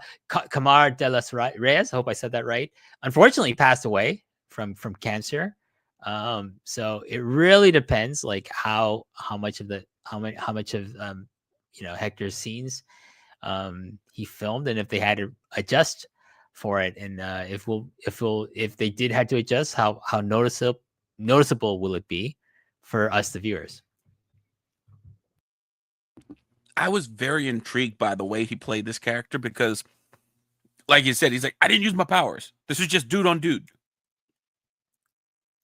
Speaker 3: hope I said that right, unfortunately passed away from cancer. So it really depends, like how much of Hector's scenes he filmed, and if they had to adjust for it, and if they did have to adjust, how noticeable will it be for us, the viewers?
Speaker 2: I was very intrigued by the way he played this character because, like you said, he's like, I didn't use my powers. This was just dude on dude.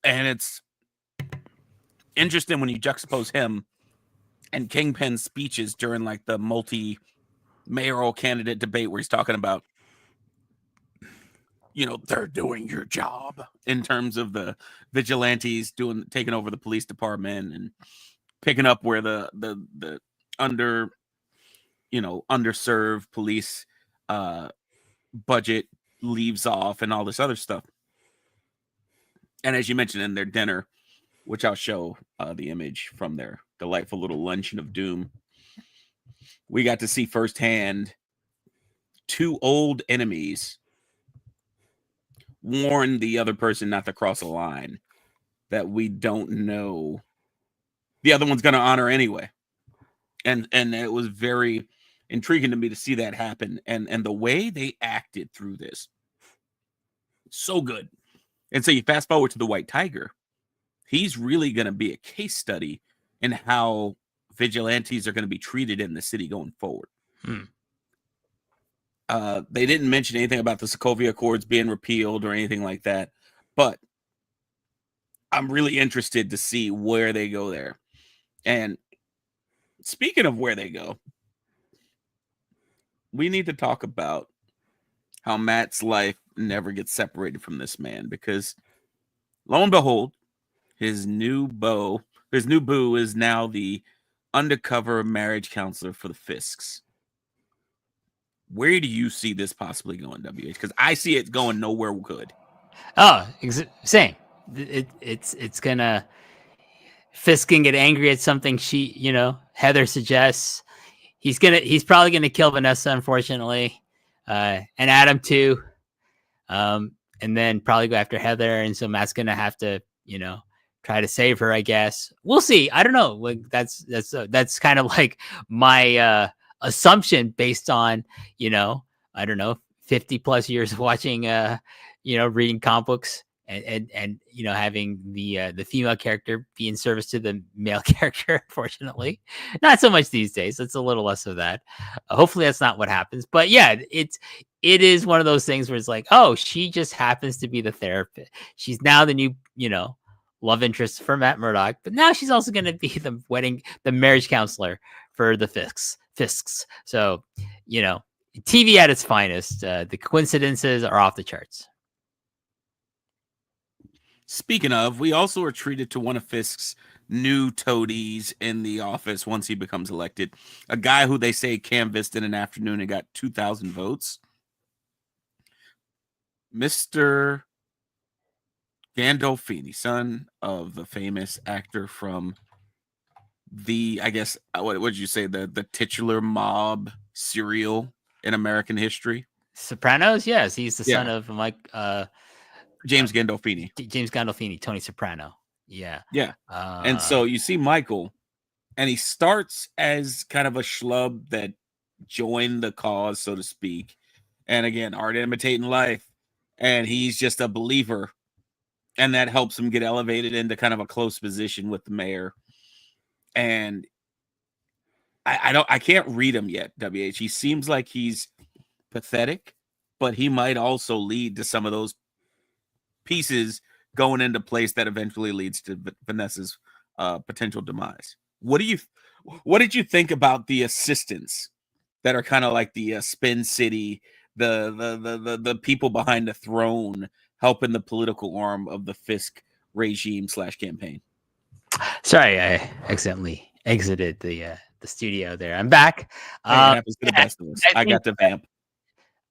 Speaker 2: And it's interesting when you juxtapose him and Kingpin's speeches during like the mayoral candidate debate where he's talking about, they're doing your job in terms of the vigilantes taking over the police department and picking up where the underserved police budget leaves off and all this other stuff. And as you mentioned in their dinner, which I'll show the image from their delightful little luncheon of doom, we got to see firsthand two old enemies warn the other person not to cross a line that we don't know the other one's going to honor anyway. And it was very intriguing to me to see that happen. And the way they acted through this, so good. And so you fast forward to the White Tiger. He's really going to be a case study in how vigilantes are going to be treated in the city going forward. They didn't mention anything about the Sokovia Accords being repealed or anything like that, but I'm really interested to see where they go there. And speaking of where they go, we need to talk about how Matt's life never gets separated from this man, because lo and behold, his new boo is now the undercover marriage counselor for the Fisks. Where do you see this possibly going, WH? Because I see it going nowhere good.
Speaker 3: Oh, same. It's gonna, Fisk can get angry at something Heather suggests. He's probably gonna kill Vanessa, unfortunately, and Adam too, and then probably go after Heather. And so Matt's gonna have to try to save her, I guess. We'll see. I don't know. Like that's kind of like my assumption based on, I don't know, 50 plus years of watching, reading comic books and having the female character be in service to the male character. Unfortunately, not so much these days. It's a little less of that. Hopefully that's not what happens. But yeah, it is one of those things where it's like, oh, she just happens to be the therapist. She's now the new, love interest for Matt Murdock, but now she's also going to be the marriage counselor for the Fisks. So, TV at its finest. The coincidences are off the charts.
Speaker 2: Speaking of, we also are treated to one of Fisk's new toadies in the office once he becomes elected. A guy who they say canvassed in an afternoon and got 2,000 votes. Mr. Gandolfini, son of the famous actor from the, I guess, what would you say, the titular mob serial in American history?
Speaker 3: Sopranos? Yes, he's the son of Mike...
Speaker 2: James Gandolfini.
Speaker 3: James Gandolfini, Tony Soprano. Yeah.
Speaker 2: Yeah. And so you see Michael, and he starts as kind of a schlub that joined the cause, so to speak. And again, art imitating life. And he's just a believer. And that helps him get elevated into kind of a close position with the mayor. And I can't read him yet, WH. He seems like he's pathetic, but he might also lead to some of those pieces going into place that eventually leads to Vanessa's potential demise. What did you think about the assistants that are kind of like the Spin City, the people behind the throne, helping the political arm of the Fisk regime / campaign?
Speaker 3: Sorry, I accidentally exited the studio there. I'm back.
Speaker 2: It happens to the best of us. I got the vamp.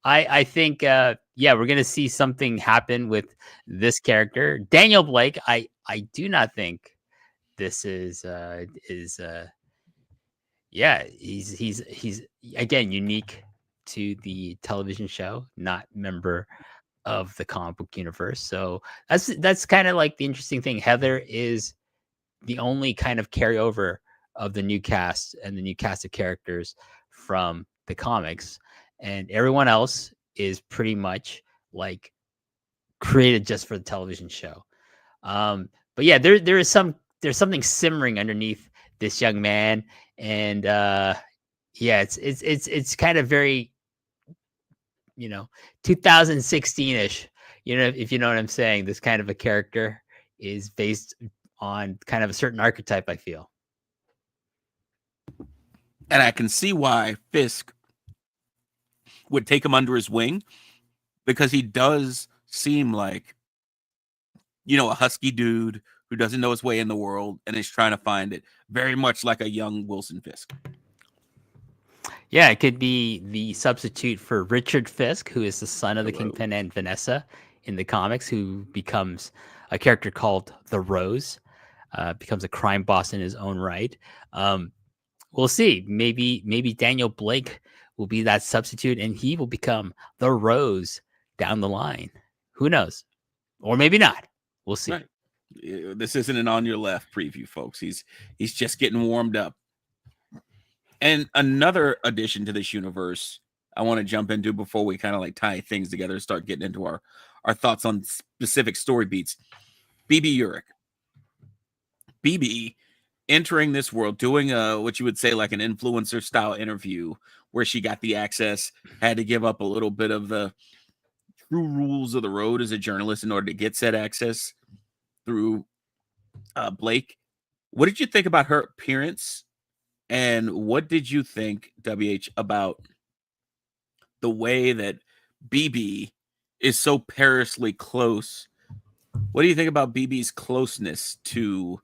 Speaker 3: I think, we're going to see something happen with this character. Daniel Blake, I do not think this is he's again, unique to the television show, not member of the comic book universe. So that's kind of like the interesting thing. Heather is the only kind of carryover of the new cast and the new cast of characters from the comics. And everyone else is pretty much like created just for the television show. But yeah, there's something simmering underneath this young man, and it's kind of very 2016-ish. If you know what I'm saying. This kind of a character is based on kind of a certain archetype, I feel.
Speaker 2: And I can see why Fisk would take him under his wing, because he does seem like, a husky dude who doesn't know his way in the world and is trying to find it, very much like a young Wilson Fisk.
Speaker 3: Yeah, it could be the substitute for Richard Fisk, who is the son of the Kingpin and Vanessa in the comics, who becomes a character called the Rose, becomes a crime boss in his own right. We'll see. Maybe Daniel Blake will be that substitute, and he will become the Rose down the line. Who knows? Or maybe not. We'll see.
Speaker 2: Right. This isn't an On Your Left preview, folks. He's just getting warmed up. And another addition to this universe I want to jump into before we kind of like tie things together and start getting into our thoughts on specific story beats. BB Urich. BB entering this world, doing what you would say like an influencer style interview where she got the access, had to give up a little bit of the true rules of the road as a journalist in order to get said access through Blake. What did you think about her appearance? And what did you think, WH, about the way that BB is so perilously close? What do you think about BB's closeness to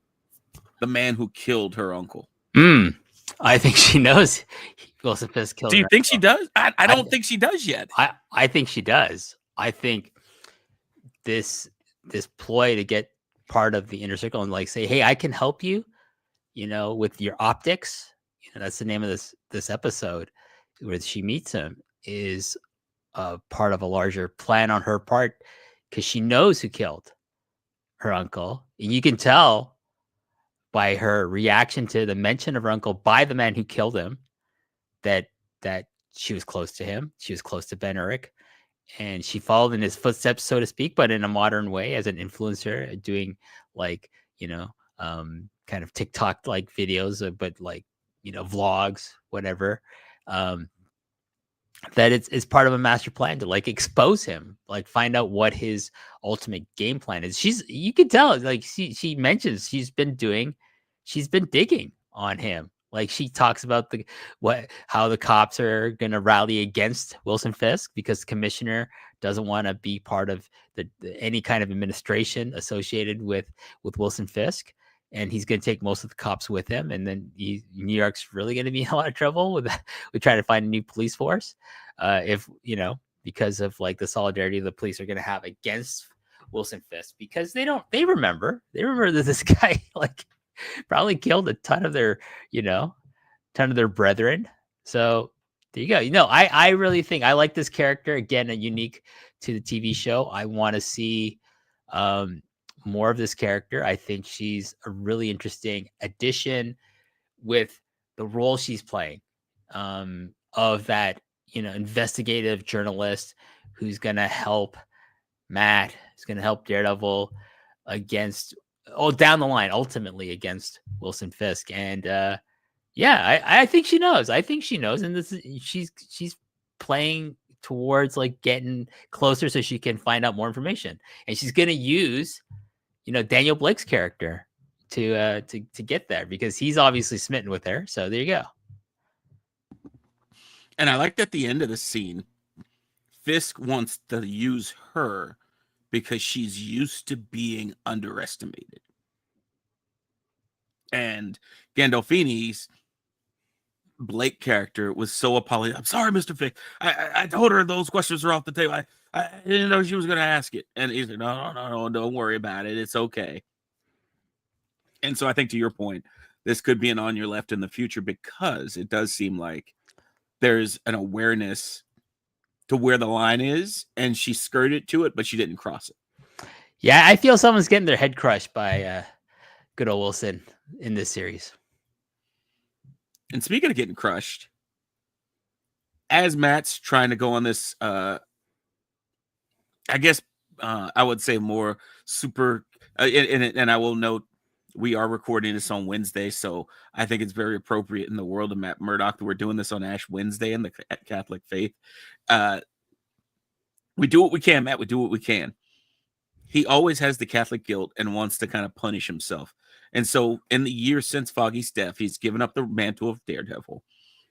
Speaker 2: the man who killed her uncle?
Speaker 3: I think she knows Wilson Fisk killed her.
Speaker 2: Do you think she does? I don't think she does yet.
Speaker 3: I think she does. I think this ploy to get part of the inner circle and like say, hey, I can help you, with your optics. That's the name of this episode where she meets him, is part of a larger plan on her part, because she knows who killed her uncle. And you can tell by her reaction to the mention of her uncle by the man who killed him that she was close to him. She was close to Ben Urich, and she followed in his footsteps, so to speak, but in a modern way as an influencer, doing like, kind of TikTok like videos, but like, vlogs, whatever. That it's part of a master plan to like expose him, like find out what his ultimate game plan is. You can tell, like she mentions she's been digging on him. Like she talks about how the cops are going to rally against Wilson Fisk because the commissioner doesn't want to be part of any kind of administration associated with Wilson Fisk. And he's going to take most of the cops with him. And then New York's really going to be in a lot of trouble with trying to find a new police force. Because of like the solidarity the police are going to have against Wilson Fisk, because they remember that this guy like probably killed a ton of their brethren. So there you go. I really think I like this character. Again, a unique to the TV show. I want to see more of this character. I think she's a really interesting addition with the role she's playing, of that, investigative journalist who's going to help Matt, who's going to help Daredevil down the line, ultimately against Wilson Fisk. And I think she knows. And she's playing towards like getting closer so she can find out more information. And she's going to use Daniel Blake's character to get there, because he's obviously smitten with her. So there you go.
Speaker 2: And I liked at the end of the scene, Fisk wants to use her because she's used to being underestimated. And Gandolfini's Blake character was so apologetic. I'm sorry, Mr. Fisk. I told her those questions are off the table. I didn't know she was going to ask it. And he's like, no, don't worry about it. It's okay. And so I think, to your point, this could be an On Your Left in the future, because it does seem like there's an awareness to where the line is, and she skirted to it, but she didn't cross it.
Speaker 3: Yeah, I feel someone's getting their head crushed by good old Wilson in this series.
Speaker 2: And speaking of getting crushed, as Matt's trying to go on this, I guess I would say more super, and I will note we are recording this on Wednesday, so I think it's very appropriate in the world of Matt Murdock that we're doing this on Ash Wednesday in the Catholic faith. We do what we can, Matt. We do what we can. He always has the Catholic guilt and wants to kind of punish himself. And so in the years since Foggy's death, he's given up the mantle of Daredevil.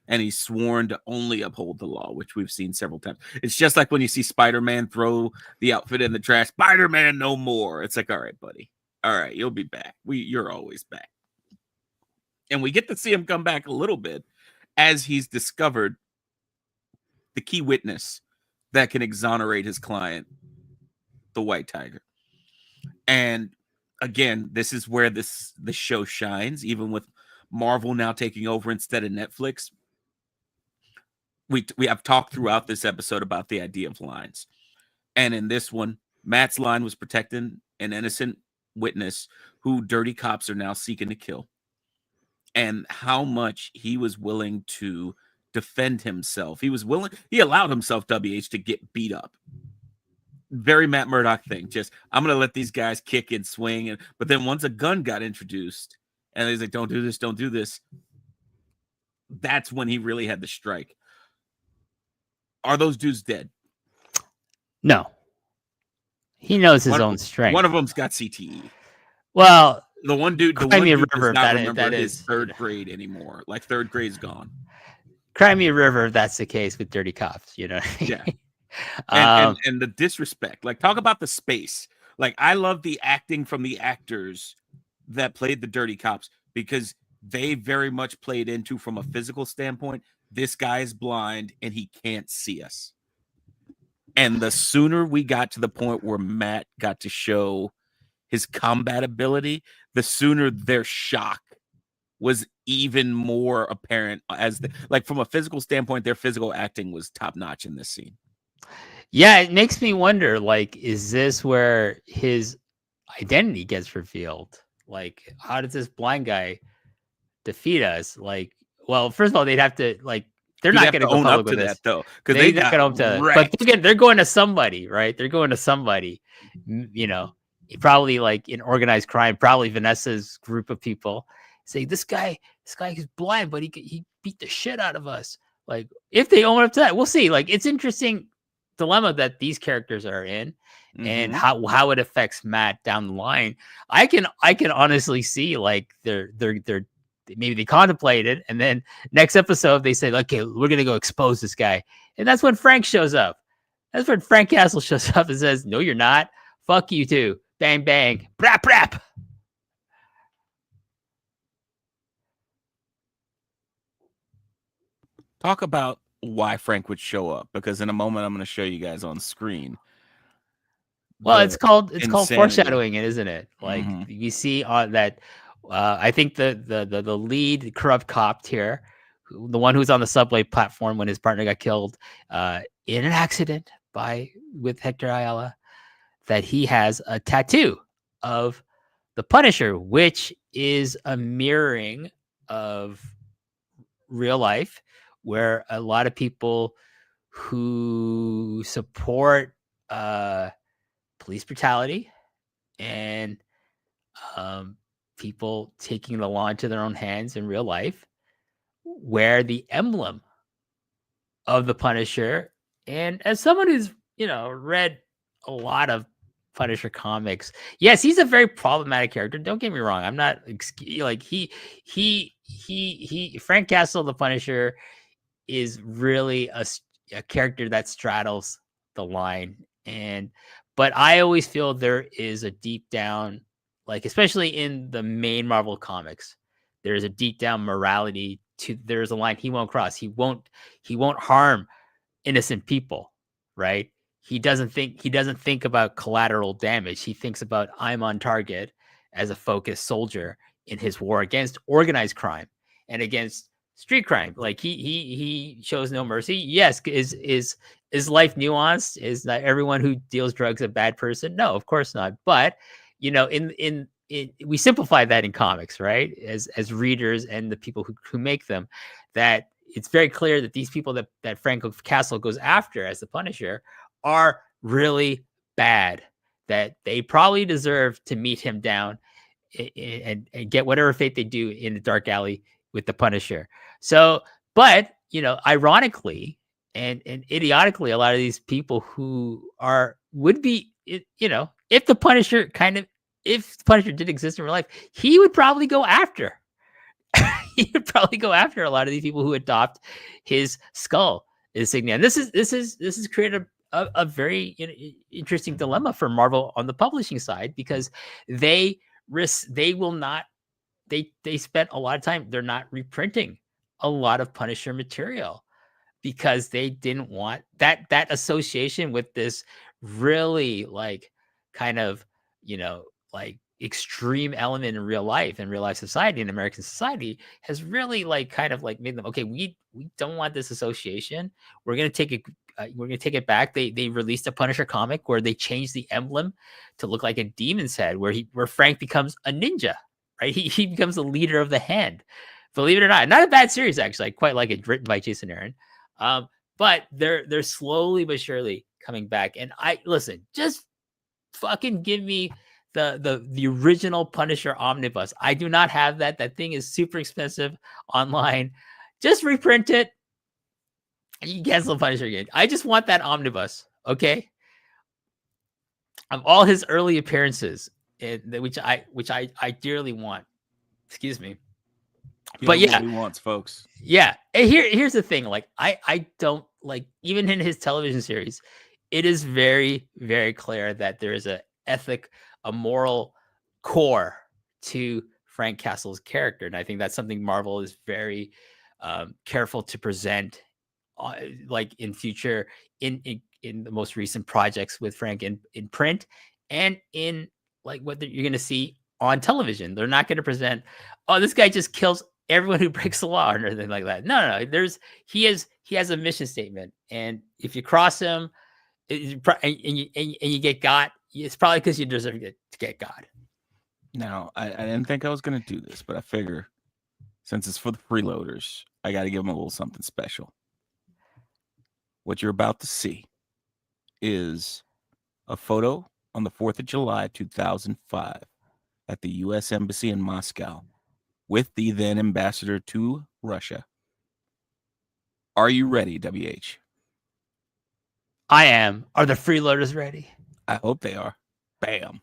Speaker 2: and he's sworn to only uphold the law, which we've seen several times. It's just like when you see Spider-Man throw the outfit in the trash. Spider-Man no more. It's like, all right, buddy. All right, you'll be back. You're always back. And we get to see him come back a little bit as he's discovered the key witness that can exonerate his client, the White Tiger. And again, this is where the show shines, even with Marvel now taking over instead of Netflix. We have talked throughout this episode about the idea of lines. And in this one, Matt's line was protecting an innocent witness who dirty cops are now seeking to kill. And how much he was willing to defend himself. He allowed himself, WH, to get beat up. Very Matt Murdock thing. Just, I'm going to let these guys kick and swing. But then once a gun got introduced, and he's like, don't do this, don't do this. That's when he really had the strike. Are those dudes dead?
Speaker 3: No. He knows his own strength.
Speaker 2: One of them's got CTE.
Speaker 3: Well,
Speaker 2: the one dude does not remember his third grade anymore. Like, third grade's gone.
Speaker 3: Cry me a river if that's the case with dirty cops, you know?
Speaker 2: Yeah. And the disrespect. Like, talk about the space. Like, I love the acting from the actors that played the dirty cops, because they very much played into, from a physical standpoint, this guy is blind and he can't see us. And the sooner we got to the point where Matt got to show his combat ability, the sooner their shock was even more apparent. Like, from a physical standpoint, their physical acting was top notch in this scene.
Speaker 3: Yeah, it makes me wonder, like, is this where his identity gets revealed? Like, how does this blind guy defeat us? Like, well, first of all, they'd have to, like, they're not going to go public with this,
Speaker 2: though,
Speaker 3: because they're not going to. But they're going to somebody, right? They're going to somebody, you know, probably like in organized crime, probably Vanessa's group of people. Say, this guy is blind, but he beat the shit out of us. Like, if they own up to that, we'll see. Like, it's interesting dilemma that these characters are in, and how it affects Matt down the line. I can honestly see, like, they're maybe they contemplate it, and then next episode they say, okay, we're gonna go expose this guy, and that's when Frank shows up. That's when Frank Castle shows up and says, no, you're not. Fuck you too. Bang bang. Brap brap.
Speaker 2: Talk about why Frank would show up, because in a moment I'm going to show you guys on screen.
Speaker 3: Well, it's called foreshadowing, isn't it? Like, we see on that. I think the lead corrupt cop here, the one who's on the subway platform when his partner got killed in an accident with Hector Ayala, that he has a tattoo of the Punisher, which is a mirroring of real life, where a lot of people who support police brutality and people taking the law into their own hands in real life wear the emblem of the Punisher. And as someone who's, you know, read a lot of Punisher comics, yes, he's a very problematic character. Don't get me wrong. I'm not like Frank Castle, the Punisher, is really a character that straddles the line. But I always feel there is a deep down, like, especially in the main Marvel comics, there's a deep down morality there's a line he won't cross. He won't harm innocent people, right? He doesn't think about collateral damage. He thinks about, I'm on target as a focused soldier in his war against organized crime and against street crime. Like, he shows no mercy. Yes, is life nuanced? Is not everyone who deals drugs a bad person? No, of course not. But, you know, in we simplify that in comics, right? As readers and the people who make them, that it's very clear that these people that Frank Castle goes after as the Punisher are really bad, that they probably deserve to meet him down and get whatever fate they do in the dark alley with the Punisher. So, but, you know, ironically and idiotically, a lot of these people who would be, you know, if the Punisher did exist in real life, he would probably go after. he'd probably go after a lot of these people who adopt his skull insignia. And this is created a very interesting dilemma for Marvel on the publishing side, because they will not, they spent a lot of time, they're not reprinting a lot of Punisher material because they didn't want that association with this really like kind of, like extreme element in real life and real life society and American society has really like kind of like made them, okay, we don't want this association. We're going to take it. We're going to take it back. They released a Punisher comic where they changed the emblem to look like a demon's head, where Frank becomes a ninja, right? He becomes the leader of the Hand. Believe it or not a bad series, actually. I quite like it, written by Jason Aaron. But they're slowly but surely coming back. And listen, just fucking give me the original Punisher omnibus. I do not have that. That thing is super expensive online. Just reprint it. You can cancel Punisher again. I just want that omnibus, okay? Of all his early appearances, which I dearly want. Excuse me. But yeah,
Speaker 2: he wants, folks.
Speaker 3: Yeah. And here's the thing. Like, I don't like, even in his television series, it is very, very clear that there is a moral core to Frank Castle's character. And I think that's something Marvel is very careful to present, like in future, in the most recent projects with Frank in print and in like what you're going to see on television. They're not going to present, oh, this guy just kills everyone who breaks the law or anything like that. No. He has a mission statement, and if you cross him, and you get got, it's probably because you deserve to get got.
Speaker 2: Now, I didn't think I was going to do this, but I figure since it's for the freeloaders, I got to give them a little something special. What you're about to see is a photo on the 4th of July, 2005 at the U.S. Embassy in Moscow with the then ambassador to Russia. Are you ready, WH?
Speaker 3: I am. Are the freeloaders ready?
Speaker 2: I hope they are. Bam.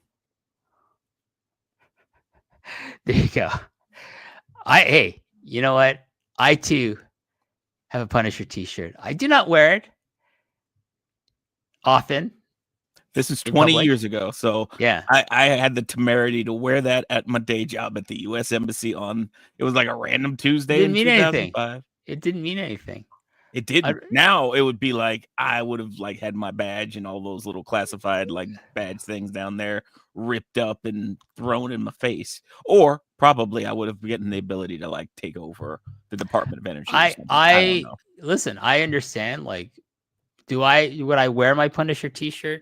Speaker 3: There you go. Hey, you know what? I too have a Punisher t-shirt. I do not wear it often.
Speaker 2: This is 20 years ago, so
Speaker 3: yeah,
Speaker 2: I had the temerity to wear that at my day job at the U.S. Embassy it was like a random Tuesday in 2005.
Speaker 3: It didn't mean anything.
Speaker 2: It didn't. Now it would be like I would have like had my badge and all those little classified like badge things down there ripped up and thrown in my face, or probably I would have gotten the ability to like take over the Department of Energy.
Speaker 3: I listen. I understand. Like, would I wear my Punisher t-shirt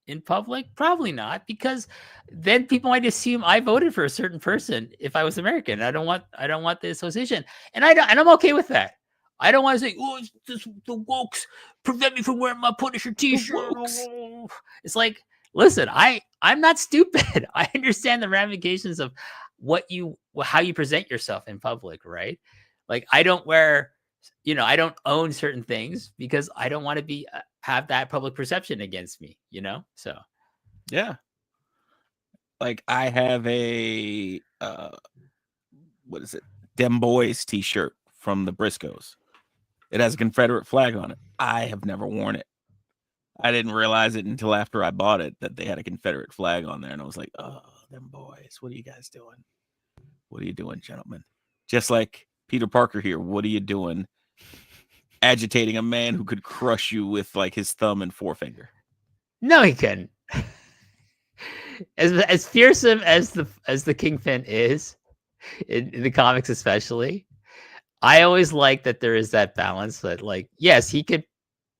Speaker 3: in public? Probably not, because then people might assume I voted for a certain person if I was American. I don't want the association, and I'm okay with that. I don't want to say, oh, the wokes prevent me from wearing my Punisher t-shirt. It's like, listen, I'm not stupid. I understand the ramifications of how you present yourself in public, right? Like, I don't wear, I don't own certain things because I don't want to have that public perception against me, So,
Speaker 2: yeah. Like, I have a, what is it? Dem Boys t-shirt from the Briscoes. It has a Confederate flag on it. I have never worn it. I didn't realize it until after I bought it that they had a Confederate flag on there. And I was like, oh, them boys, what are you guys doing? What are you doing, gentlemen? Just like Peter Parker here. What are you doing? Agitating a man who could crush you with like his thumb and forefinger.
Speaker 3: No, he couldn't. As fearsome as the Kingpin is in the comics, especially, I always like that there is that balance that, like, yes, he could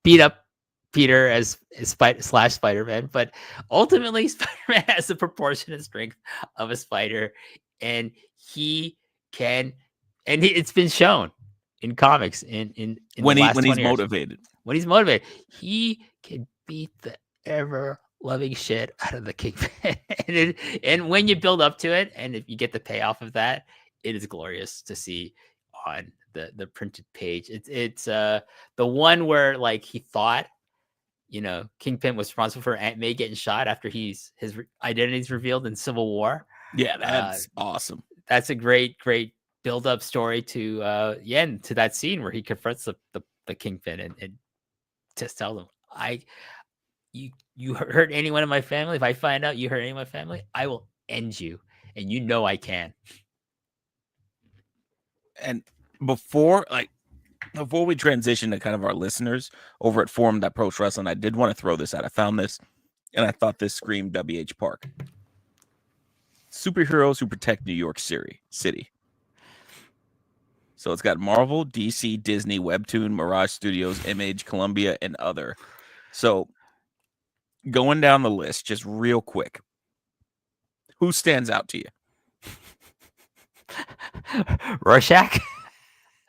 Speaker 3: beat up Peter as Spider-Man, but ultimately Spider-Man has the proportionate strength of a spider, and it's been shown in comics in
Speaker 2: when
Speaker 3: the last
Speaker 2: he's
Speaker 3: 20 years.
Speaker 2: motivated.
Speaker 3: When he's motivated, he can beat the ever-loving shit out of the Kingpin. and when you build up to it, and if you get the payoff of that, it is glorious to see on the printed page. It's the one where like he thought, Kingpin was responsible for Aunt May getting shot after his identity is revealed in Civil War.
Speaker 2: Yeah, that's awesome.
Speaker 3: That's a great build up story to and to that scene where he confronts the Kingpin and just tell them, you hurt anyone in my family. If I find out you hurt anyone in my family, I will end you, and you know I can.
Speaker 2: And before we transition to kind of our listeners over at Forum.Pro Wrestling, I did want to throw this out. I found this, and I thought this screamed WH Park. Superheroes who protect New York City. So it's got Marvel, DC, Disney, Webtoon, Mirage Studios, Image, Columbia, and other. So going down the list, just real quick, who stands out to you?
Speaker 3: Rorschach,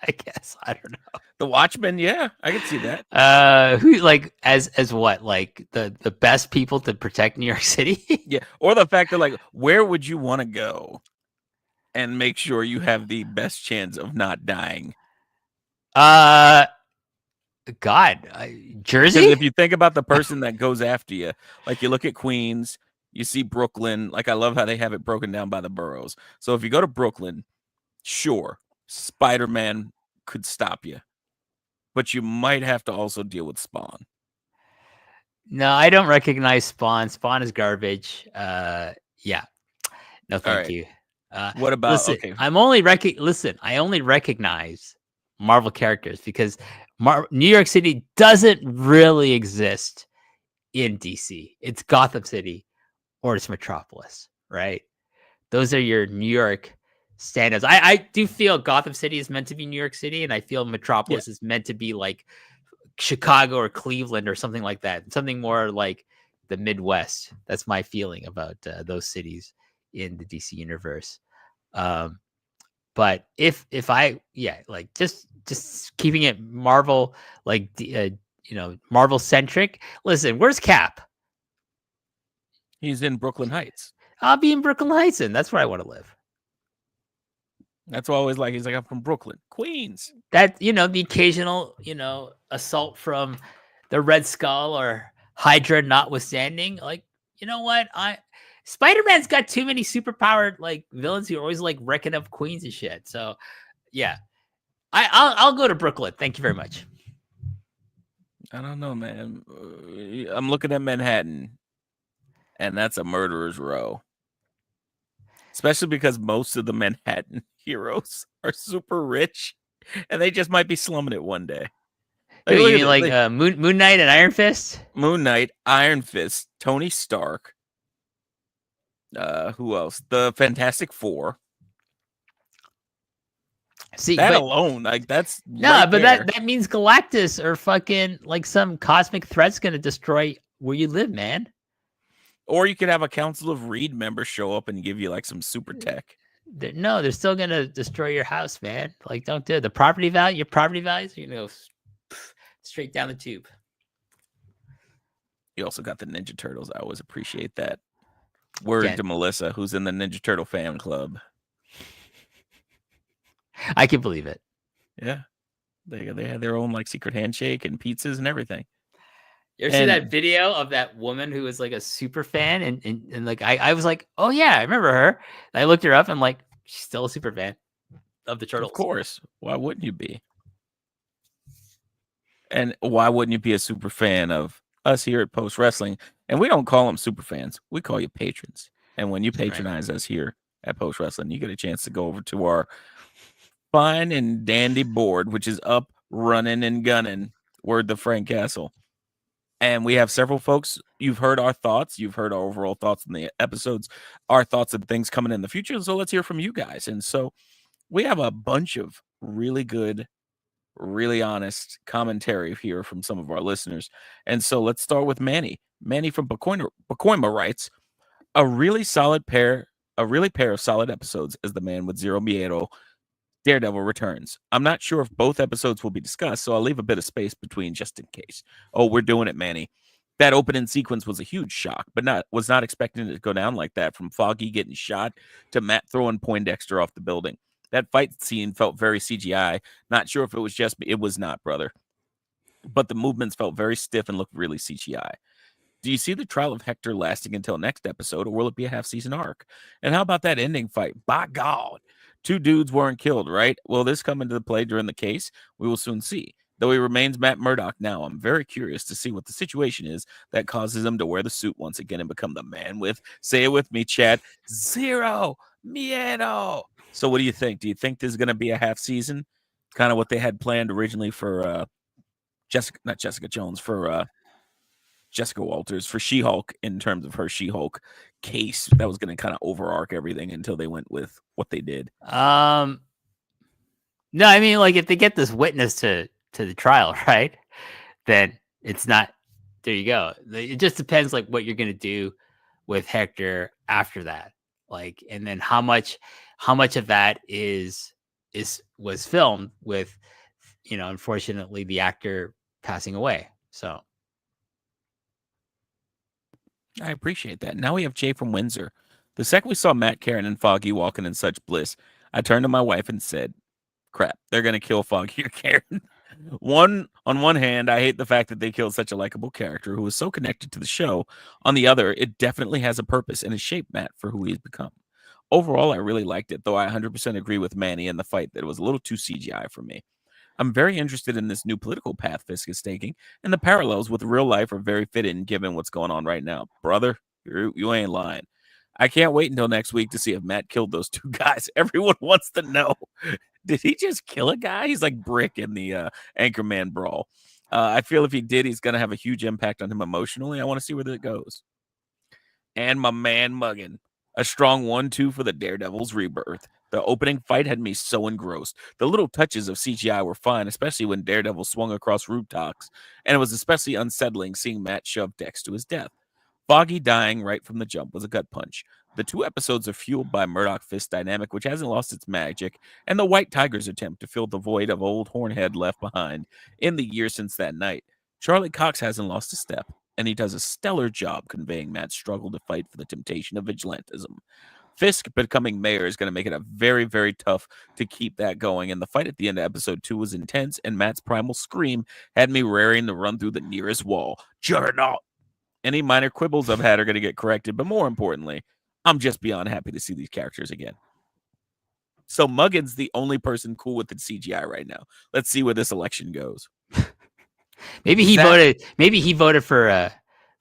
Speaker 3: I guess. I don't know.
Speaker 2: The Watchmen, yeah, I can see that.
Speaker 3: Who like as what? Like the best people to protect New York City?
Speaker 2: Yeah, or the fact that like, where would you want to go and make sure you have the best chance of not dying? Jersey. Because if you think about the person that goes after you, like you look at Queens, you see Brooklyn. Like I love how they have it broken down by the boroughs. So if you go to Brooklyn, sure, Spider-Man could stop you, but you might have to also deal with Spawn.
Speaker 3: No, I don't recognize Spawn. Spawn is garbage. Yeah. No, thank you.
Speaker 2: What about?
Speaker 3: Listen,
Speaker 2: okay.
Speaker 3: I only recognize Marvel characters because New York City doesn't really exist in DC. It's Gotham City or it's Metropolis, right? Those are your New York standouts. I do feel Gotham City is meant to be New York City, and I feel Metropolis is meant to be like Chicago or Cleveland or something like that. Something more like the Midwest. That's my feeling about those cities in the DC universe. But if I like just keeping it Marvel like Marvel centric. Listen, where's Cap?
Speaker 2: He's in Brooklyn Heights.
Speaker 3: I'll be in Brooklyn Heights, and that's where I want to live.
Speaker 2: That's always like he's like, I'm from Brooklyn, Queens.
Speaker 3: That the occasional assault from the Red Skull or Hydra notwithstanding, like you know what Spider-Man's got too many superpowered like villains who are always like wrecking up Queens and shit. So yeah, I'll go to Brooklyn. Thank you very much.
Speaker 2: I don't know, man. I'm looking at Manhattan, and that's a murderer's row. Especially because most of the Manhattan heroes are super rich, and they just might be slumming it one day.
Speaker 3: Like, you mean like Moon Knight and Iron Fist?
Speaker 2: Moon Knight, Iron Fist, Tony Stark. Who else? The Fantastic Four.
Speaker 3: See
Speaker 2: that alone, like that's
Speaker 3: but that means Galactus or fucking like some cosmic threat's gonna destroy where you live, man.
Speaker 2: Or you could have a Council of Reed member show up and give you like some super tech.
Speaker 3: No, they're still gonna destroy your house, man. Like, don't do it. Your property values are gonna go straight down the tube.
Speaker 2: You also got the Ninja Turtles. I always appreciate that. Word to Melissa, who's in the Ninja Turtle fan club.
Speaker 3: I can believe it.
Speaker 2: Yeah, they had their own like secret handshake and pizzas and everything.
Speaker 3: You ever see that video of that woman who was like a super fan and like I was like, oh yeah, I remember her. And I looked her up and like she's still a super fan of the Turtles.
Speaker 2: Of course. Why wouldn't you be? And why wouldn't you be a super fan of us here at Post Wrestling? And we don't call them super fans. We call you patrons. And when you patronize us here at Post Wrestling, you get a chance to go over to our fine and dandy board, which is up, running, and gunning. Word to Frank Castle. And we have several folks. You've heard our thoughts. You've heard our overall thoughts in the episodes, our thoughts of things coming in the future. So let's hear from you guys. And so we have a bunch of really good, really honest commentary here from some of our listeners. And so let's start with Manny. Manny from Pacoima writes, a really pair of solid episodes as the man with zero miedo. Daredevil returns. I'm not sure if both episodes will be discussed, so I'll leave a bit of space between just in case. Oh, we're doing it, Manny. That opening sequence was a huge shock, but was not expecting it to go down like that, from Foggy getting shot to Matt throwing Poindexter off the building. That fight scene felt very CGI. Not sure if it was just me. It was not, brother. But the movements felt very stiff and looked really CGI. Do you see the trial of Hector lasting until next episode, or will it be a half-season arc? And how about that ending fight? By God, Two dudes weren't killed, right? Will this come into play during the case? We will soon see. Though he remains Matt Murdock now, I'm very curious to see what the situation is that causes him to wear the suit once again and become the man with, say it with me, Chad, zero miedo. So what do you think? Do you think this is going to be a half season? Kind of what they had planned originally for Jessica Jones, for Jessica Walters, for She-Hulk, in terms of her She-Hulk case that was going to kind of overarch everything until they went with what they did.
Speaker 3: No, I mean, like, if they get this witness to the trial, right, then it's not. There you go. It just depends, like, what you're gonna do with Hector after that, like, and then how much of that was filmed with, unfortunately, the actor passing away. So
Speaker 2: I appreciate that. Now we have Jay from Windsor. The second we saw Matt, Karen, and Foggy walking in such bliss, I turned to my wife and said, crap, they're going to kill Foggy or Karen. On one hand, I hate the fact that they killed such a likable character who was so connected to the show. On the other, it definitely has a purpose and has shaped Matt for who he's become. Overall, I really liked it, though I 100% agree with Manny in the fight that it was a little too CGI for me. I'm very interested in this new political path Fisk is taking, and the parallels with real life are very fitting given what's going on right now. Brother, you ain't lying. I can't wait until next week to see if Matt killed those two guys. Everyone wants to know. Did he just kill a guy? He's like Brick in the Anchorman brawl. I feel if he did, he's going to have a huge impact on him emotionally. I want to see where that goes. And my man Muggin. A strong 1-2 for the Daredevil's rebirth. The opening fight had me so engrossed. The little touches of CGI were fine, especially when Daredevil swung across rooftops, and it was especially unsettling seeing Matt shove Dex to his death. Foggy dying right from the jump was a gut punch. The two episodes are fueled by Murdock Fist dynamic, which hasn't lost its magic, and the White Tiger's attempt to fill the void of old Hornhead left behind in the years since that night. Charlie Cox hasn't lost a step, and he does a stellar job conveying Matt's struggle to fight for the temptation of vigilantism. Fisk becoming mayor is going to make it a very, very tough to keep that going, and the fight at the end of episode 2 was intense, and Matt's primal scream had me raring to run through the nearest wall. Juggernaut! Any minor quibbles I've had are going to get corrected, but more importantly, I'm just beyond happy to see these characters again. So Muggin's the only person cool with the CGI right now. Let's see where this election goes.
Speaker 3: Maybe he voted for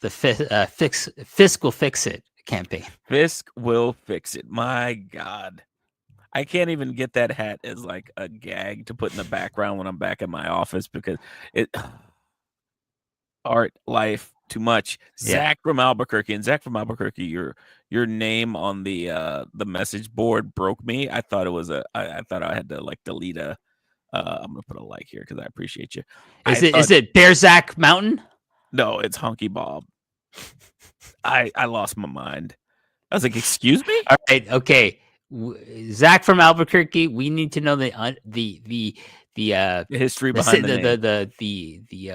Speaker 3: the Fisk will fix it campaign.
Speaker 2: Fisk will fix it. My God. I can't even get that hat as like a gag to put in the background when I'm back in my office because it art, life, too much. Yeah. Zach from Albuquerque, and Zach from Albuquerque, your name on the message board broke me. I thought it was I thought I had to like delete a. I'm gonna put a like here because I appreciate you.
Speaker 3: Is it Bear Zach Mountain?
Speaker 2: No, it's Honky Bob. I lost my mind. I was like, excuse me.
Speaker 3: All right, okay. Zach from Albuquerque. We need to know the
Speaker 2: history behind
Speaker 3: the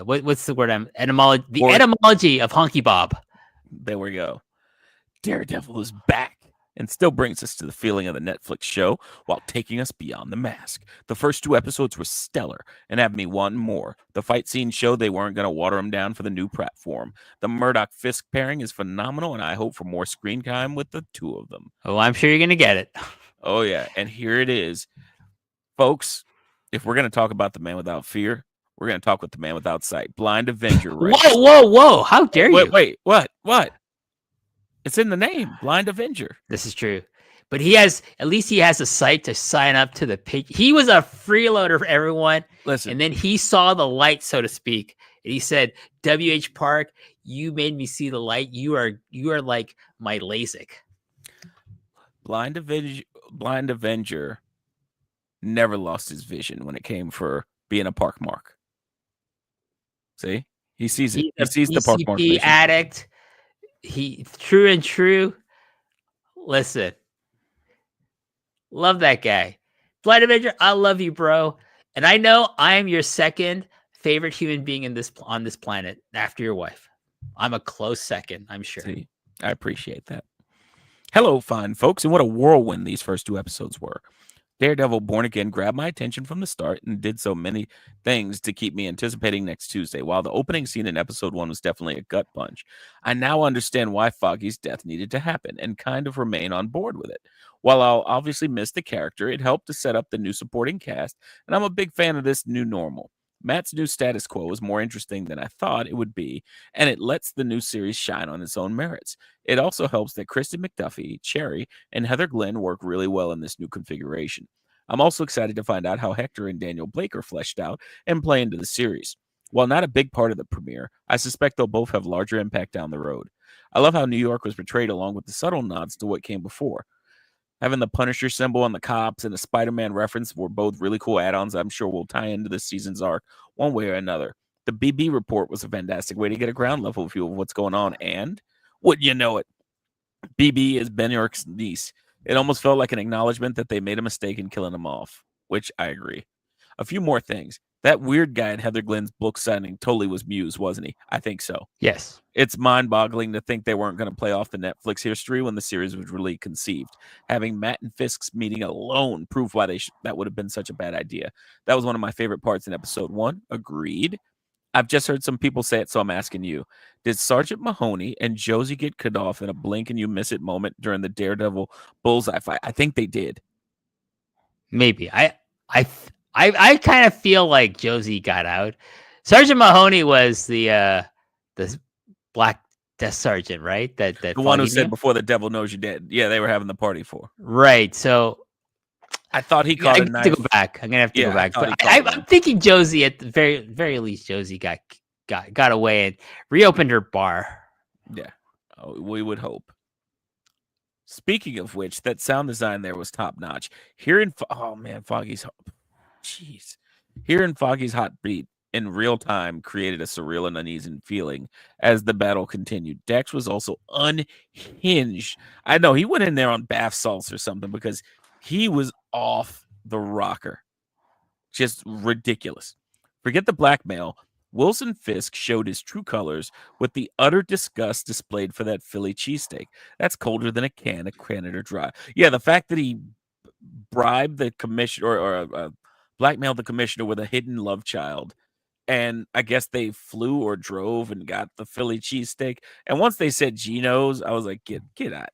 Speaker 3: what's the word? Etymology. The etymology of Honky Bob.
Speaker 2: There we go. Daredevil is back and still brings us to the feeling of the Netflix show while taking us beyond the mask. The first 2 episodes were stellar and have me wanting more. The fight scene showed they weren't going to water him down for the new platform. The Murdock-Fisk pairing is phenomenal, and I hope for more screen time with the two of them.
Speaker 3: Oh, I'm sure you're going to get it.
Speaker 2: Oh, yeah, and here it is. Folks, if we're going to talk about the man without fear, we're going to talk with the man without sight. Blind Avenger, right?
Speaker 3: Whoa. How dare you?
Speaker 2: Wait, what? It's in the name, Blind Avenger.
Speaker 3: This is true. But at least he has a site to sign up to the page. He was a freeloader for everyone.
Speaker 2: Listen.
Speaker 3: And then he saw the light, so to speak. And he said, WH Park, you made me see the light. You are like my LASIK.
Speaker 2: Blind Avenger never lost his vision when it came for being a Park Mark. See? He sees it. He sees the Park Mark vision.
Speaker 3: Addict. He true. Listen, love that guy. Blind Avenger, I love you, bro. And I know I am your second favorite human being on this planet after your wife. I'm a close second, I'm sure.
Speaker 2: See, I appreciate that. Hello, fine folks, and what a whirlwind these first 2 episodes were. Daredevil Born Again grabbed my attention from the start and did so many things to keep me anticipating next Tuesday. While the opening scene in episode 1 was definitely a gut punch, I now understand why Foggy's death needed to happen and kind of remain on board with it. While I'll obviously miss the character, it helped to set up the new supporting cast, and I'm a big fan of this new normal. Matt's new status quo is more interesting than I thought it would be, and it lets the new series shine on its own merits. It also helps that Kristen McDuffie, Cherry, and Heather Glenn work really well in this new configuration. I'm also excited to find out how Hector and Daniel Blake are fleshed out and play into the series. While not a big part of the premiere, I suspect they'll both have larger impact down the road. I love how New York was portrayed along with the subtle nods to what came before. Having the Punisher symbol on the cops and the Spider-Man reference were both really cool add-ons I'm sure will tie into this season's arc one way or another. The BB report was a fantastic way to get a ground level view of what's going on, and wouldn't you know it, BB is Ben York's niece. It almost felt like an acknowledgement that they made a mistake in killing him off, which I agree. A few more things. That weird guy in Heather Glenn's book signing totally was Muse, wasn't he? I think so.
Speaker 3: Yes.
Speaker 2: It's mind-boggling to think they weren't going to play off the Netflix history when the series was really conceived. Having Matt and Fisk's meeting alone proved why that would have been such a bad idea. That was one of my favorite parts in episode 1. Agreed. I've just heard some people say it, so I'm asking you. Did Sergeant Mahoney and Josie get cut off in a blink and you miss it moment during the Daredevil bullseye fight? I think they did.
Speaker 3: Maybe. I kind of feel like Josie got out. Sergeant Mahoney was the Black Death Sergeant, right? That
Speaker 2: the one who said before the devil knows you're dead. Yeah, they were having the party for.
Speaker 3: Right. So
Speaker 2: I thought he caught a knife.
Speaker 3: To go back. I'm gonna have to go back. But I'm thinking Josie, at the very least, Josie got away and reopened her bar.
Speaker 2: Yeah, we would hope. Speaking of which, that sound design there was top notch. Foggy's hot beat in real time created a surreal and uneasy feeling as the battle continued. Dex was also unhinged. I know he went in there on bath salts or something because he was off the rocker. Just ridiculous. Forget the blackmail. Wilson Fisk showed his true colors with the utter disgust displayed for that Philly cheesesteak. That's colder than a can of Canada Dry. Yeah, the fact that he bribed the commissioner or blackmailed the commissioner with a hidden love child, and I guess they flew or drove and got the Philly cheesesteak. And once they said Geno's, I was like, get out.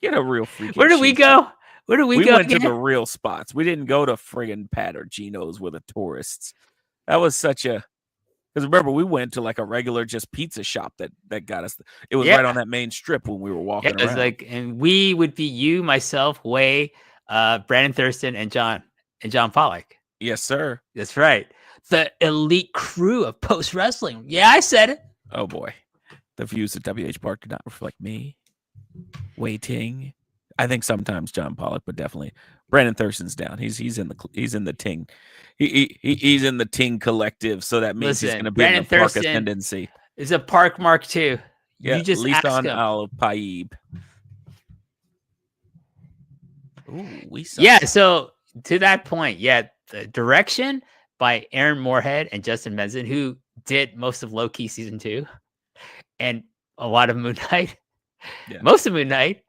Speaker 2: Get a real freaking
Speaker 3: Where did we go? Where did we go?
Speaker 2: We went to the real spots. We didn't go to friggin' Pat or Geno's with the tourists. That was such a... Because remember, we went to like a regular just pizza shop that got us. It was right on that main strip when we were walking around.
Speaker 3: It was like, and we would be you, myself, Way, Brandon Thurston, and John Pollock.
Speaker 2: Yes, sir.
Speaker 3: That's right. The elite crew of post wrestling. Yeah, I said it.
Speaker 2: Oh boy, the views at WH Park do not reflect me. Waiting. I think sometimes John Pollock, but definitely Brandon Thurston's down. He's in the Ting. He's in the Ting collective, so that means he's going to be in the Park ascendancy.
Speaker 3: Is a Park Mark too.
Speaker 2: Yeah,
Speaker 3: you just
Speaker 2: Lisan Al Paib. Ooh,
Speaker 3: so to that point, the direction by Aaron Moorhead and Justin Benson, who did most of Low Key season 2 and a lot of Moon Knight. Yeah. Most of Moon Knight.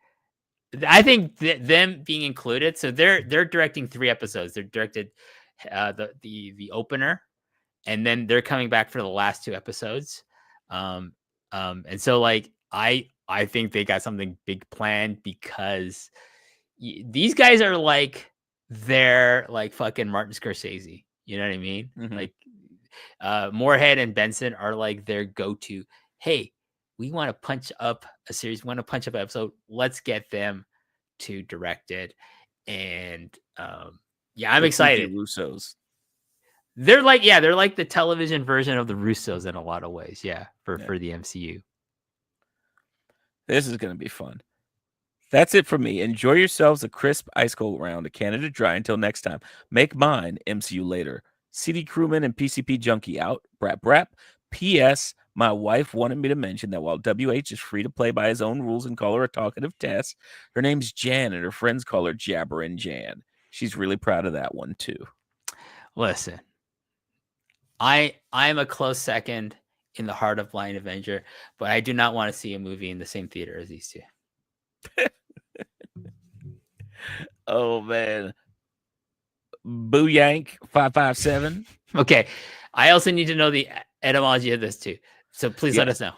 Speaker 3: I think them being included, so they're directing 3 episodes. They're directed the opener, and then they're coming back for the last 2 episodes. And so like I think they got something big planned because these guys are like they're like fucking Martin Scorsese. You know what I mean? Mm-hmm. Like Moorhead and Benson are like their go-to. Hey, we want to punch up a series, want to punch up an episode. Let's get them to direct it. And I'm excited.
Speaker 2: Russos.
Speaker 3: They're like the television version of the Russos in a lot of ways. Yeah, for the MCU.
Speaker 2: This is going to be fun. That's it for me. Enjoy yourselves a crisp ice cold round of Canada Dry. Until next time, make mine MCU later. CD Crewman and PCP Junkie out. Brap. P.S. My wife wanted me to mention that while WH is free to play by his own rules and call her a talkative Tess, her name's Jan and her friends call her Jabberin' Jan. She's really proud of that one too.
Speaker 3: Listen, I'm a close second in the heart of Blind Avenger, but I do not want to see a movie in the same theater as these two.
Speaker 2: Oh man. Booyank 557.
Speaker 3: Okay. I also need to know the etymology of this too. So please let us know.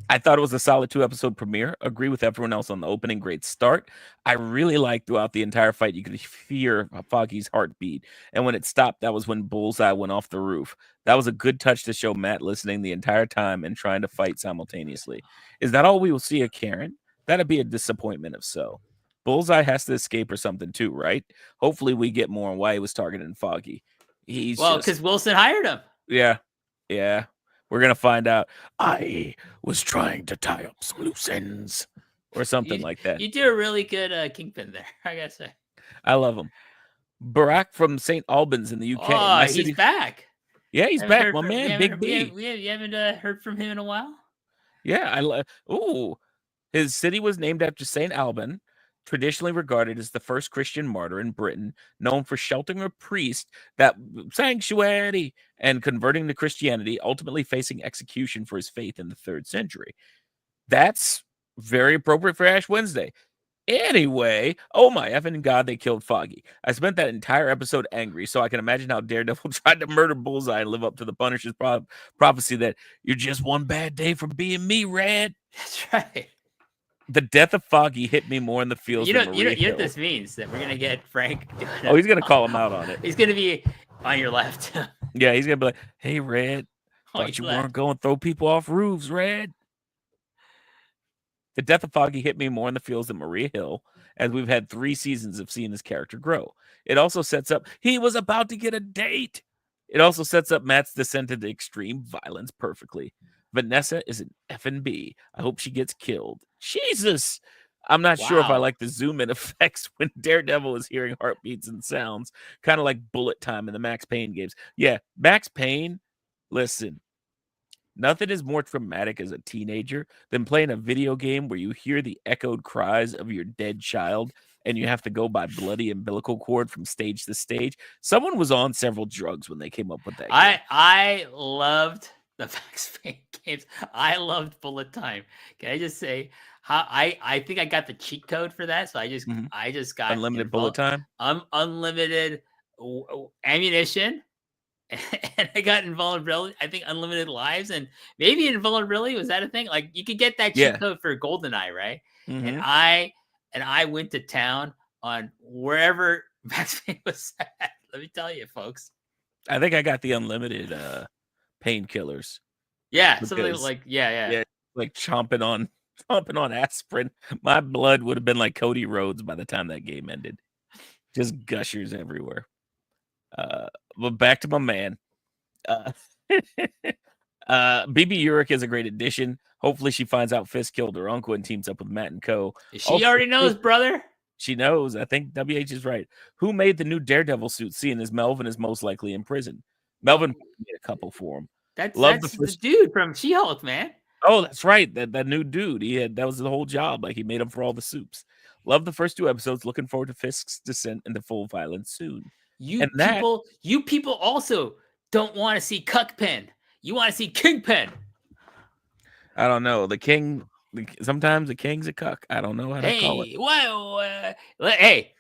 Speaker 2: I thought it was a solid 2-episode premiere. Agree with everyone else on the opening. Great start. I really liked throughout the entire fight, you could hear Foggy's heartbeat. And when it stopped, that was when Bullseye went off the roof. That was a good touch to show Matt listening the entire time and trying to fight simultaneously. Is that all we will see of Karen? That'd be a disappointment if so. Bullseye has to escape or something too, right? Hopefully we get more on why he was targeting Foggy.
Speaker 3: Because Wilson hired him.
Speaker 2: Yeah. We're going to find out. I was trying to tie up some loose ends or something like that.
Speaker 3: You do a really good Kingpin there, I got to say.
Speaker 2: I love him. Barack from St. Albans in the UK.
Speaker 3: Oh, he's back.
Speaker 2: Yeah, he's back. My man, Big B.
Speaker 3: You haven't heard from him in a while?
Speaker 2: Yeah, his city was named after St. Alban, traditionally regarded as the first Christian martyr in Britain, known for sheltering a priest that sanctuary and converting to Christianity, ultimately facing execution for his faith in the 3rd century. That's very appropriate for Ash Wednesday. Anyway, oh my effing God, they killed Foggy. I spent that entire episode angry, so I can imagine how Daredevil tried to murder Bullseye and live up to the Punisher's prophecy that you're just one bad day from being me, Red.
Speaker 3: That's right.
Speaker 2: The death of Foggy hit me more in the feels than Maria
Speaker 3: you know
Speaker 2: Hill.
Speaker 3: what this means? That we're going to get Frank.
Speaker 2: He's going to call him out on it.
Speaker 3: He's going to be on your left.
Speaker 2: Yeah, he's going to be like, hey, Red, thought you weren't going to throw people off roofs, Red. The death of Foggy hit me more in the feels than Maria Hill, as we've had 3 seasons of seeing his character grow. It also sets up, he was about to get a date. It also sets up Matt's descent into extreme violence perfectly. Vanessa is an F&B. I hope she gets killed. Jesus! I'm not sure if I like the zoom-in effects when Daredevil is hearing heartbeats and sounds, kind of like bullet time in the Max Payne games. Yeah, Max Payne, listen, nothing is more traumatic as a teenager than playing a video game where you hear the echoed cries of your dead child and you have to go by bloody umbilical cord from stage to stage. Someone was on several drugs when they came up with that game.
Speaker 3: I loved the Max Payne games. I loved bullet time. Can I just say how I think I got the cheat code for that? So I just got
Speaker 2: unlimited bullet time,
Speaker 3: unlimited ammunition, and I got invulnerability. I think unlimited lives and maybe invulnerability. Was that a thing? Like you could get that cheat code for GoldenEye, right?
Speaker 2: Mm-hmm.
Speaker 3: And I went to town on wherever Max Payne was at. Let me tell you, folks.
Speaker 2: I think I got the unlimited painkillers.
Speaker 3: Yeah, something like yeah,
Speaker 2: like chomping on aspirin. My blood would have been like Cody Rhodes by the time that game ended. Just gushers everywhere. But back to my man. BB Urich is a great addition. Hopefully she finds out Fisk killed her uncle and teams up with Matt and Co.
Speaker 3: She already knows, brother.
Speaker 2: She knows. I think WH is right. Who made the new Daredevil suit, seeing as Melvin is most likely in prison? Melvin made a couple for him.
Speaker 3: That's the dude from She-Hulk, man.
Speaker 2: Oh, that's right. That new dude. That was the whole job. Like he made him for all the soups. Love the first 2 episodes. Looking forward to Fisk's descent into full violence soon.
Speaker 3: You people also don't want to see Cuckpen. You want to see Kingpin.
Speaker 2: I don't know. The king. Sometimes the king's a cuck. I don't know how to call it.
Speaker 3: Well, hey,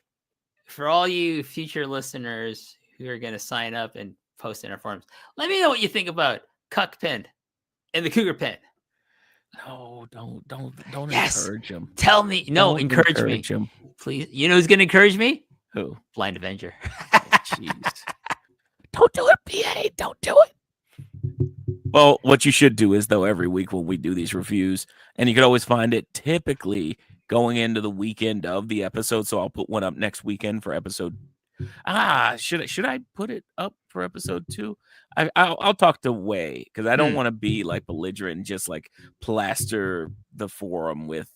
Speaker 3: for all you future listeners who are going to sign up and post in our forums, let me know what you think about Cuckpen and the Cougar Pen.
Speaker 2: No, don't encourage him.
Speaker 3: Tell me. No, encourage me.
Speaker 2: Him.
Speaker 3: Please. You know who's going to encourage me?
Speaker 2: Who?
Speaker 3: Blind Avenger.
Speaker 2: Jeez. Don't do it, PA. Don't do it. Well, what you should do is, though, every week when we do these reviews, and you can always find it typically going into the weekend of the episode. So I'll put one up next weekend for episode. Should I put it up for episode 2? I'll talk to Way because I don't want to be like belligerent and just like plaster the forum with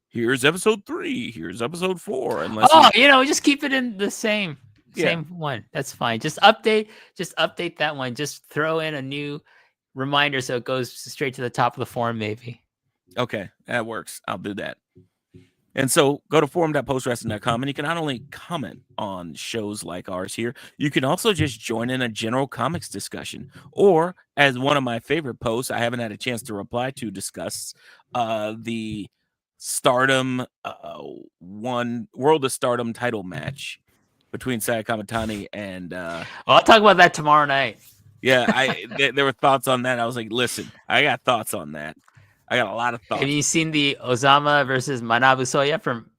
Speaker 2: here's episode 3, here's episode 4. Unless
Speaker 3: just keep it in the same one. That's fine. Just update that one. Just throw in a new reminder so it goes straight to the top of the forum, maybe.
Speaker 2: Okay, that works. I'll do that. And so go to forum.postwrestling.com and you can not only comment on shows like ours here, you can also just join in a general comics discussion. Or, as one of my favorite posts I haven't had a chance to reply to, discuss the Stardom World of Stardom title match between Saya Kamatani and
Speaker 3: I'll talk about that tomorrow night.
Speaker 2: yeah, there were thoughts on that. I was like, listen, I got thoughts on that. I got a lot of thoughts.
Speaker 3: Have you seen the Osama versus Manabu Soya from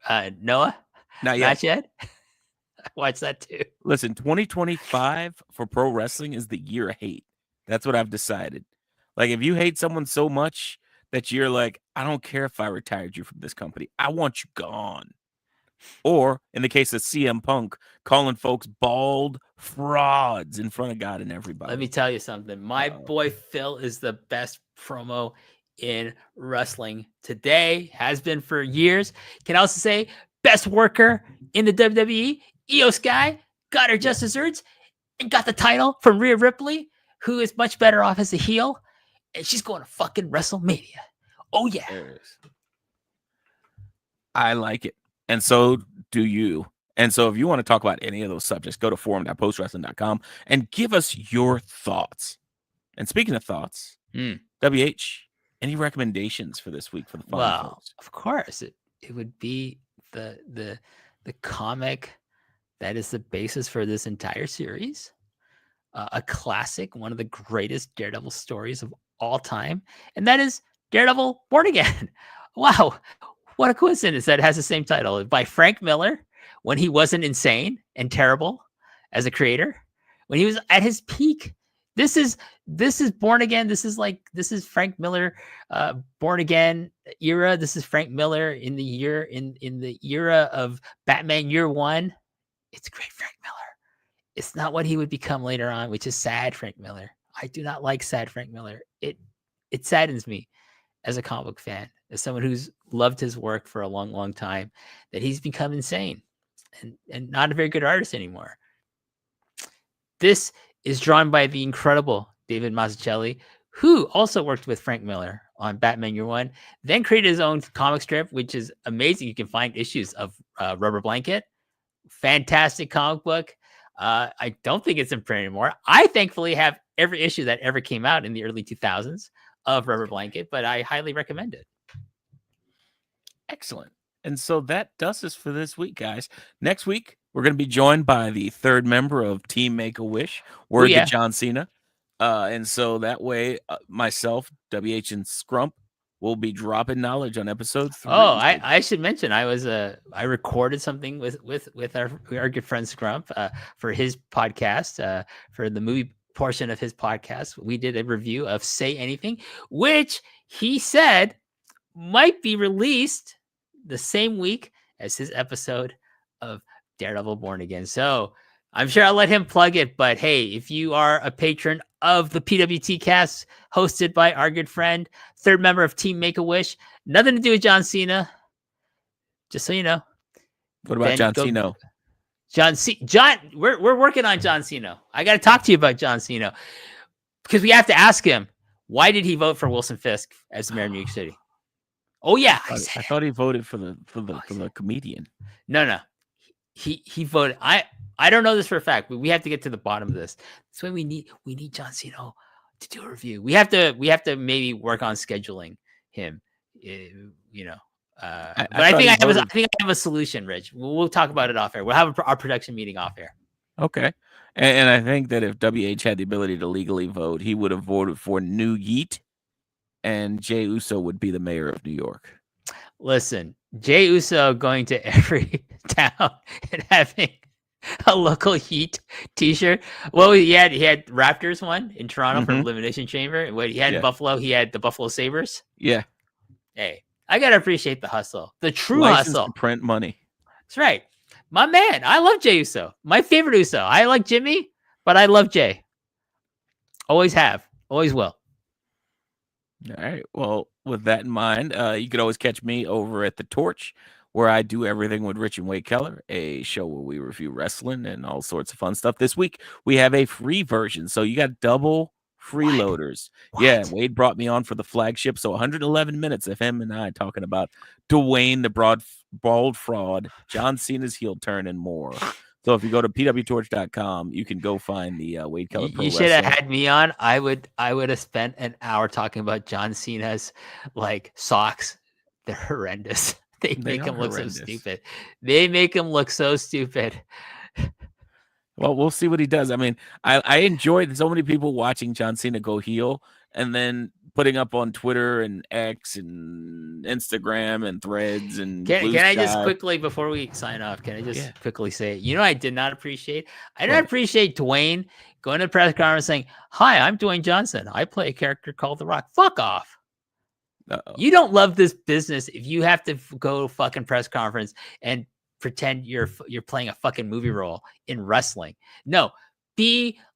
Speaker 3: Noah
Speaker 2: Not yet.
Speaker 3: match yet? Watch that too.
Speaker 2: Listen, 2025 for pro wrestling is the year of hate. That's what I've decided. Like, if you hate someone so much that you're like, I don't care if I retired you from this company. I want you gone. Or in the case of CM Punk, calling folks bald frauds in front of God and everybody.
Speaker 3: Let me tell you something. My boy Phil is the best promo in wrestling today, has been for years. Can also say best worker in the WWE. Io Sky got her just desserts and got the title from Rhea Ripley, who is much better off as a heel. And she's going to fucking WrestleMania. Oh, yeah.
Speaker 2: I like it. And so do you. And so if you want to talk about any of those subjects, go to forum.postwrestling.com and give us your thoughts. And speaking of thoughts, WH, any recommendations for this week for the fun folks?
Speaker 3: Of course. It would be the comic that is the basis for this entire series. A classic, one of the greatest Daredevil stories of all time. And that is Daredevil Born Again. Wow. What a coincidence that it has the same title, by Frank Miller, when he wasn't insane and terrible as a creator, when he was at his peak. This is Born Again. This is Frank Miller, Born Again era. This is Frank Miller in the era of Batman Year One. It's great Frank Miller. It's not what he would become later on, which is sad Frank Miller. I do not like sad Frank Miller. It saddens me as a comic book fan, as someone who's loved his work for a long, long time, that he's become insane and not a very good artist anymore. This is drawn by the incredible David Mazzucchelli, who also worked with Frank Miller on Batman Year One, then created his own comic strip, which is amazing. You can find issues of Rubber Blanket. Fantastic comic book. I don't think it's in print anymore. I thankfully have every issue that ever came out in the early 2000s of Rubber Blanket, but I highly recommend it.
Speaker 2: Excellent. And so that does us for this week, guys. Next week, we're going to be joined by the third member of Team Make-A-Wish, Word to John Cena. And so that way, myself, WH, and Scrump will be dropping knowledge on episode 3.
Speaker 3: Oh, I should mention, I recorded something with our good friend Scrump for his podcast, for the movie portion of his podcast. We did a review of Say Anything, which he said might be released the same week as his episode of Daredevil Born Again. So I'm sure I'll let him plug it, but hey, if you are a patron of the PWT cast hosted by our good friend, third member of Team Make-A-Wish, nothing to do with John Cena, just so you know.
Speaker 2: What about John Cena?
Speaker 3: John, we're working on John Cena. I got to talk to you about John Cena, because we have to ask him, why did he vote for Wilson Fisk as the mayor of New York City? Oh yeah,
Speaker 2: I thought he voted for the comedian.
Speaker 3: No, he voted. I don't know this for a fact, but we have to get to the bottom of this. That's why we need John Cena to do a review. We have to maybe work on scheduling him. But I think I have a solution, Rich. We'll talk about it off air. We'll have our production meeting off air.
Speaker 2: Okay. And I think that if WH had the ability to legally vote, he would have voted for New Yeet, and Jey Uso would be the mayor of New York.
Speaker 3: Listen, Jey Uso going to every town and having a local Heat t-shirt. Well, he had Raptors one in Toronto for Elimination Chamber. What he had in Buffalo, he had the Buffalo Sabres.
Speaker 2: Yeah.
Speaker 3: Hey, I gotta appreciate the hustle, the true
Speaker 2: License
Speaker 3: hustle.
Speaker 2: To print money.
Speaker 3: That's right, my man. I love Jey Uso. My favorite Uso. I like Jimmy, but I love Jey. Always have, always will.
Speaker 2: All right. Well, with that in mind, you could always catch me over at The Torch, where I do everything with Rich and Wade Keller, a show where we review wrestling and all sorts of fun stuff. This week, we have a free version, so you got double freeloaders. What? Yeah, Wade brought me on for the flagship, so 111 minutes of him and I talking about Dwayne, the bald fraud, John Cena's heel turn, and more. So if you go to pwtorch.com, you can go find the Wade Keller Pro
Speaker 3: You should have had me on. I would have spent an hour talking about John Cena's socks. They're horrendous. They make him look so stupid. They make him look so stupid.
Speaker 2: Well, we'll see what he does. I mean, I enjoyed so many people watching John Cena go heel and then putting up on Twitter and X and Instagram and Threads and
Speaker 3: Can I just quickly, before we sign off, can I just quickly say, I did not appreciate? I didn't appreciate Dwayne going to the press conference saying, "Hi, I'm Dwayne Johnson. I play a character called The Rock." Fuck off.
Speaker 2: Uh-oh.
Speaker 3: You don't love this business if you have to go to a fucking press conference and pretend you're playing a fucking movie role in wrestling. No,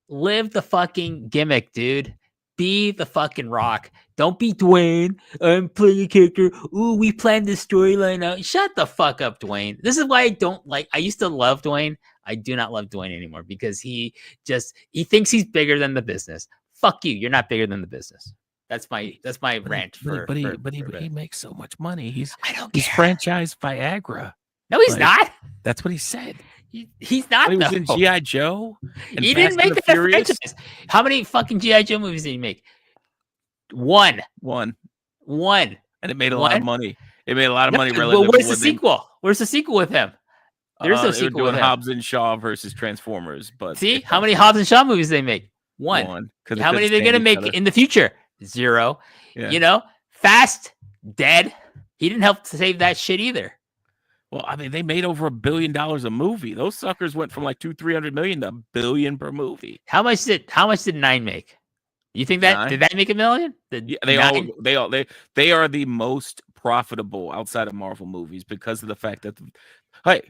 Speaker 3: live the fucking gimmick, dude. Be the fucking Rock. Don't be Dwayne. I'm playing a character. Ooh, we planned this storyline out. Shut the fuck up, Dwayne. This is why I don't like. I used to love Dwayne. I do not love Dwayne anymore because he thinks he's bigger than the business. Fuck you. You're not bigger than the business. That's my rant.
Speaker 2: But he makes so much money. He's
Speaker 3: franchised
Speaker 2: Viagra.
Speaker 3: No, he's not.
Speaker 2: That's what he said.
Speaker 3: He's not.
Speaker 2: He was in G.I. Joe.
Speaker 3: He didn't make that franchise. How many fucking G.I. Joe movies did he make? One.
Speaker 2: And it made a
Speaker 3: lot
Speaker 2: of money. It made a lot of money.
Speaker 3: Well, where's the sequel? Where's the sequel with him? There's no sequel with him.
Speaker 2: Hobbs and Shaw versus Transformers. But
Speaker 3: see how many Hobbs and Shaw movies they make? One. How many are they gonna make in the future? 0.
Speaker 2: Yeah.
Speaker 3: Fast, dead. He didn't help to save that shit either.
Speaker 2: Well, I mean, they made over $1 billion a movie. Those suckers went from like $200-300 million to $1 billion per movie.
Speaker 3: How much did 9 make? You think that did that make $1 million?
Speaker 2: They are the most profitable outside of Marvel movies because of the fact that hey,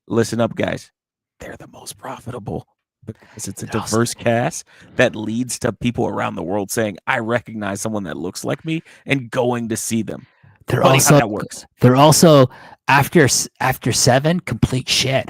Speaker 2: listen up, guys. They're the most profitable because it's a diverse cast that leads to people around the world saying, "I recognize someone that looks like me," and going to see them.
Speaker 3: They're also after 7 complete shit.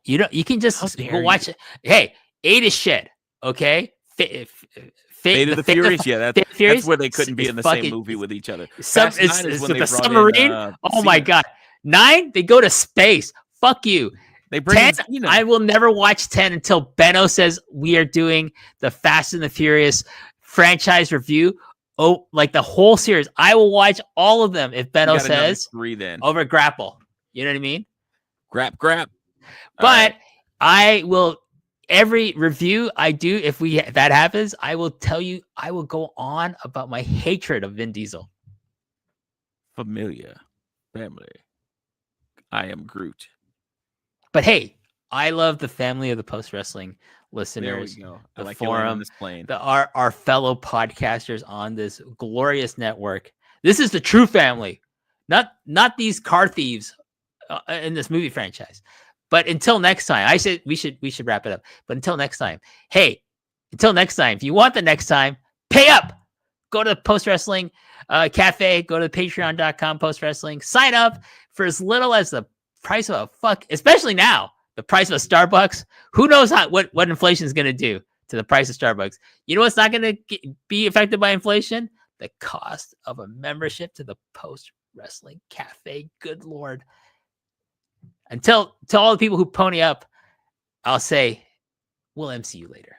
Speaker 3: You can just go watch it. Hey, 8 is shit. Okay.
Speaker 2: Fate of the Furious. That's where they couldn't be in the same movie with each other.
Speaker 3: It's the submarine. Oh my god. 9, they go to space. Fuck you.
Speaker 2: They bring
Speaker 3: 10, I will never watch 10 until Benno says we are doing the Fast and the Furious franchise review. Oh, like the whole series. I will watch all of them if Benno says
Speaker 2: 3 then.
Speaker 3: Over Grapple. You know what I mean?
Speaker 2: Grap.
Speaker 3: But I will, every review I do, if that happens, I will tell you, I will go on about my hatred of Vin Diesel.
Speaker 2: Familia. Family. I am Groot.
Speaker 3: But hey, I love the family of the Post Wrestling listeners.
Speaker 2: There we go.
Speaker 3: The
Speaker 2: like
Speaker 3: forum,
Speaker 2: this plane.
Speaker 3: Our fellow podcasters on this glorious network. This is the true family, not these car thieves in this movie franchise. But until next time, I said we should wrap it up. But until next time, hey, if you want the next time, pay up. Go to the Post Wrestling Cafe. Go to patreon.com Post Wrestling. Sign up for as little as the price of especially now, the price of a Starbucks. Who knows what inflation is going to do to the price of Starbucks? You know what's not going to be affected by inflation? The cost of a membership to the Post Wrestling Cafe. Good Lord. To all the people who pony up, I'll say, we'll MC you later.